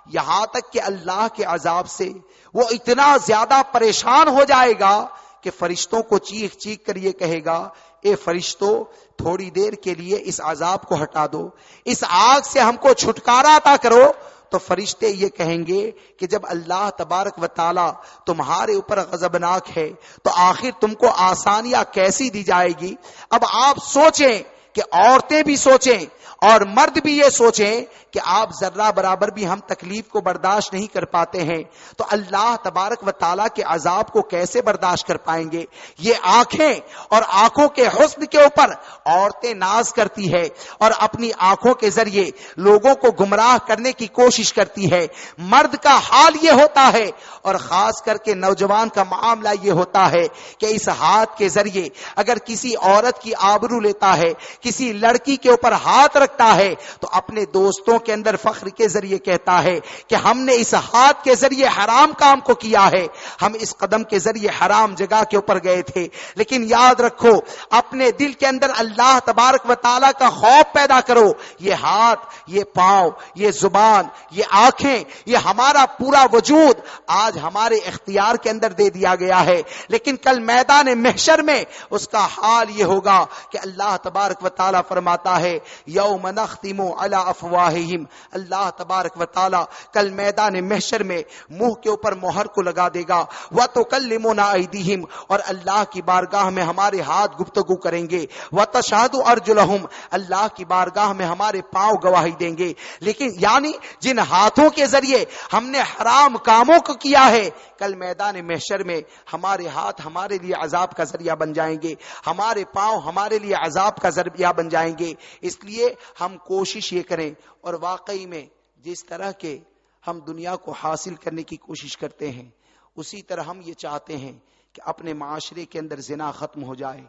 یہاں تک کہ اللہ کے عذاب سے وہ اتنا زیادہ پریشان ہو جائے گا کہ فرشتوں کو چیخ چیخ کر یہ کہے گا, اے فرشتوں تھوڑی دیر کے لیے اس عذاب کو ہٹا دو, اس آگ سے ہم کو چھٹکارا عطا کرو. تو فرشتے یہ کہیں گے کہ جب اللہ تبارک و تعالی تمہارے اوپر غضبناک ہے تو آخر تم کو آسانیاں کیسی دی جائے گی. اب آپ سوچیں کہ عورتیں بھی سوچیں اور مرد بھی یہ سوچیں کہ آپ ذرہ برابر بھی ہم تکلیف کو برداشت نہیں کر پاتے ہیں تو اللہ تبارک و تعالیٰ کے عذاب کو کیسے برداشت کر پائیں گے. یہ آنکھیں اور آنکھوں کے حسن کے اوپر عورتیں ناز کرتی ہے اور اپنی آنکھوں کے ذریعے لوگوں کو گمراہ کرنے کی کوشش کرتی ہے. مرد کا حال یہ ہوتا ہے اور خاص کر کے نوجوان کا معاملہ یہ ہوتا ہے کہ اس ہاتھ کے ذریعے اگر کسی عورت کی آبرو لیتا ہے, کسی لڑکی کے اوپر ہاتھ رکھتا ہے تو اپنے دوستوں کے اندر فخر کے ذریعے کہتا ہے کہ ہم نے اس ہاتھ کے ذریعے حرام کام کو کیا ہے, ہم اس قدم کے ذریعے حرام جگہ کے اوپر گئے تھے. لیکن یاد رکھو اپنے دل کے اندر اللہ تبارک و تعالیٰ کا خوف پیدا کرو. یہ ہاتھ, یہ پاؤں, یہ زبان, یہ آنکھیں, یہ ہمارا پورا وجود آج ہمارے اختیار کے اندر دے دیا گیا ہے, لیکن کل میدان محشر میں اس کا حال یہ ہوگا کہ اللہ تبارک و تعالیٰ فرماتا ہے یوم نختم علی افواہہم, اللہ تبارک و تعالیٰ کل میدان محشر میں منہ کے اوپر مہر کو لگا دے گا. وتکلمنا ایدیہم, اور اللہ کی بارگاہ میں ہمارے ہاتھ گفتگو کریں گے. وتشہد ارجلہم, اللہ کی بارگاہ میں ہمارے پاؤں گواہی دیں گے. لیکن یعنی جن ہاتھوں کے ذریعے ہم نے حرام کاموں کو کیا ہے کل میدان محشر میں ہمارے ہاتھ ہمارے لیے عذاب کا ذریعہ بن جائیں گے, ہمارے پاؤں ہمارے لیے عذاب کا ذریعہ بن جائیں گے. اس لیے ہم کوشش یہ کریں, اور واقعی میں جس طرح کے ہم دنیا کو حاصل کرنے کی کوشش کرتے ہیں اسی طرح ہم یہ چاہتے ہیں کہ اپنے معاشرے کے اندر زنا ختم ہو جائے.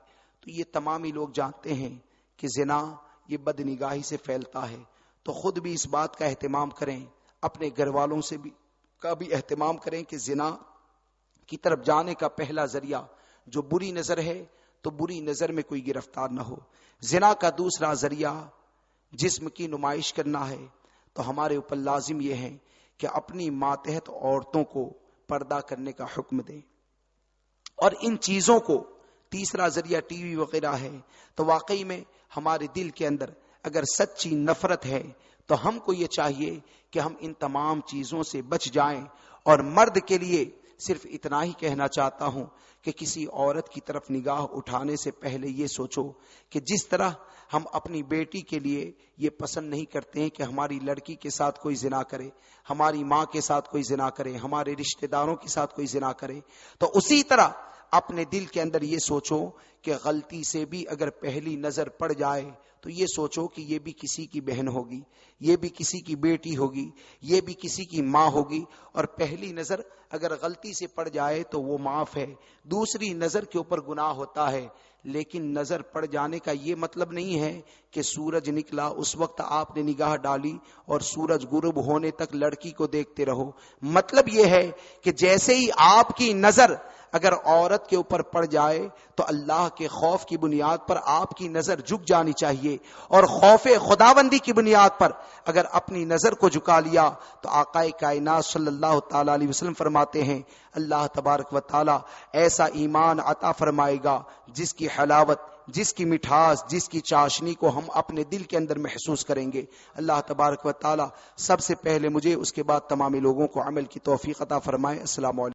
تو یہ تمامی لوگ جانتے ہیں کہ زنا یہ بدنگاہی سے پھیلتا ہے, تو خود بھی اس بات کا اہتمام کریں, اپنے گھر والوں سے بھی کا بھی اہتمام کریں کہ زنا کی طرف جانے کا پہلا ذریعہ جو بری نظر ہے تو بری نظر میں کوئی گرفتار نہ ہو. زنا کا دوسرا ذریعہ جسم کی نمائش کرنا ہے, تو ہمارے اوپر لازم یہ ہے کہ اپنی ماتحت عورتوں کو پردہ کرنے کا حکم دیں. اور ان چیزوں کو تیسرا ذریعہ ٹی وی وغیرہ ہے, تو واقعی میں ہمارے دل کے اندر اگر سچی نفرت ہے تو ہم کو یہ چاہیے کہ ہم ان تمام چیزوں سے بچ جائیں. اور مرد کے لیے صرف اتنا ہی کہنا چاہتا ہوں کہ کسی عورت کی طرف نگاہ اٹھانے سے پہلے یہ سوچو کہ جس طرح ہم اپنی بیٹی کے لیے یہ پسند نہیں کرتے ہیں کہ ہماری لڑکی کے ساتھ کوئی زنا کرے, ہماری ماں کے ساتھ کوئی زنا کرے, ہمارے رشتہ داروں کے ساتھ کوئی زنا کرے, تو اسی طرح اپنے دل کے اندر یہ سوچو کہ غلطی سے بھی اگر پہلی نظر پڑ جائے تو یہ سوچو کہ یہ بھی کسی کی بہن ہوگی, یہ بھی کسی کی بیٹی ہوگی, یہ بھی کسی کی ماں ہوگی, اور پہلی نظر اگر غلطی سے پڑ جائے تو وہ معاف ہے, دوسری نظر کے اوپر گناہ ہوتا ہے. لیکن نظر پڑ جانے کا یہ مطلب نہیں ہے کہ سورج نکلا اس وقت آپ نے نگاہ ڈالی اور سورج غروب ہونے تک لڑکی کو دیکھتے رہو. مطلب یہ ہے کہ جیسے ہی آپ کی نظر اگر عورت کے اوپر پڑ جائے تو اللہ کے خوف کی بنیاد پر آپ کی نظر جھک جانی چاہیے, اور خوف خداوندی کی بنیاد پر اگر اپنی نظر کو جھکا لیا تو آقا کائنات صلی اللہ تعالی علیہ وسلم فرماتے ہیں اللہ تبارک و تعالی ایسا ایمان عطا فرمائے گا جس کی حلاوت, جس کی مٹھاس, جس کی چاشنی کو ہم اپنے دل کے اندر محسوس کریں گے. اللہ تبارک و تعالی سب سے پہلے مجھے, اس کے بعد تمام لوگوں کو عمل کی توفیق عطا فرمائے. السلام علیکم.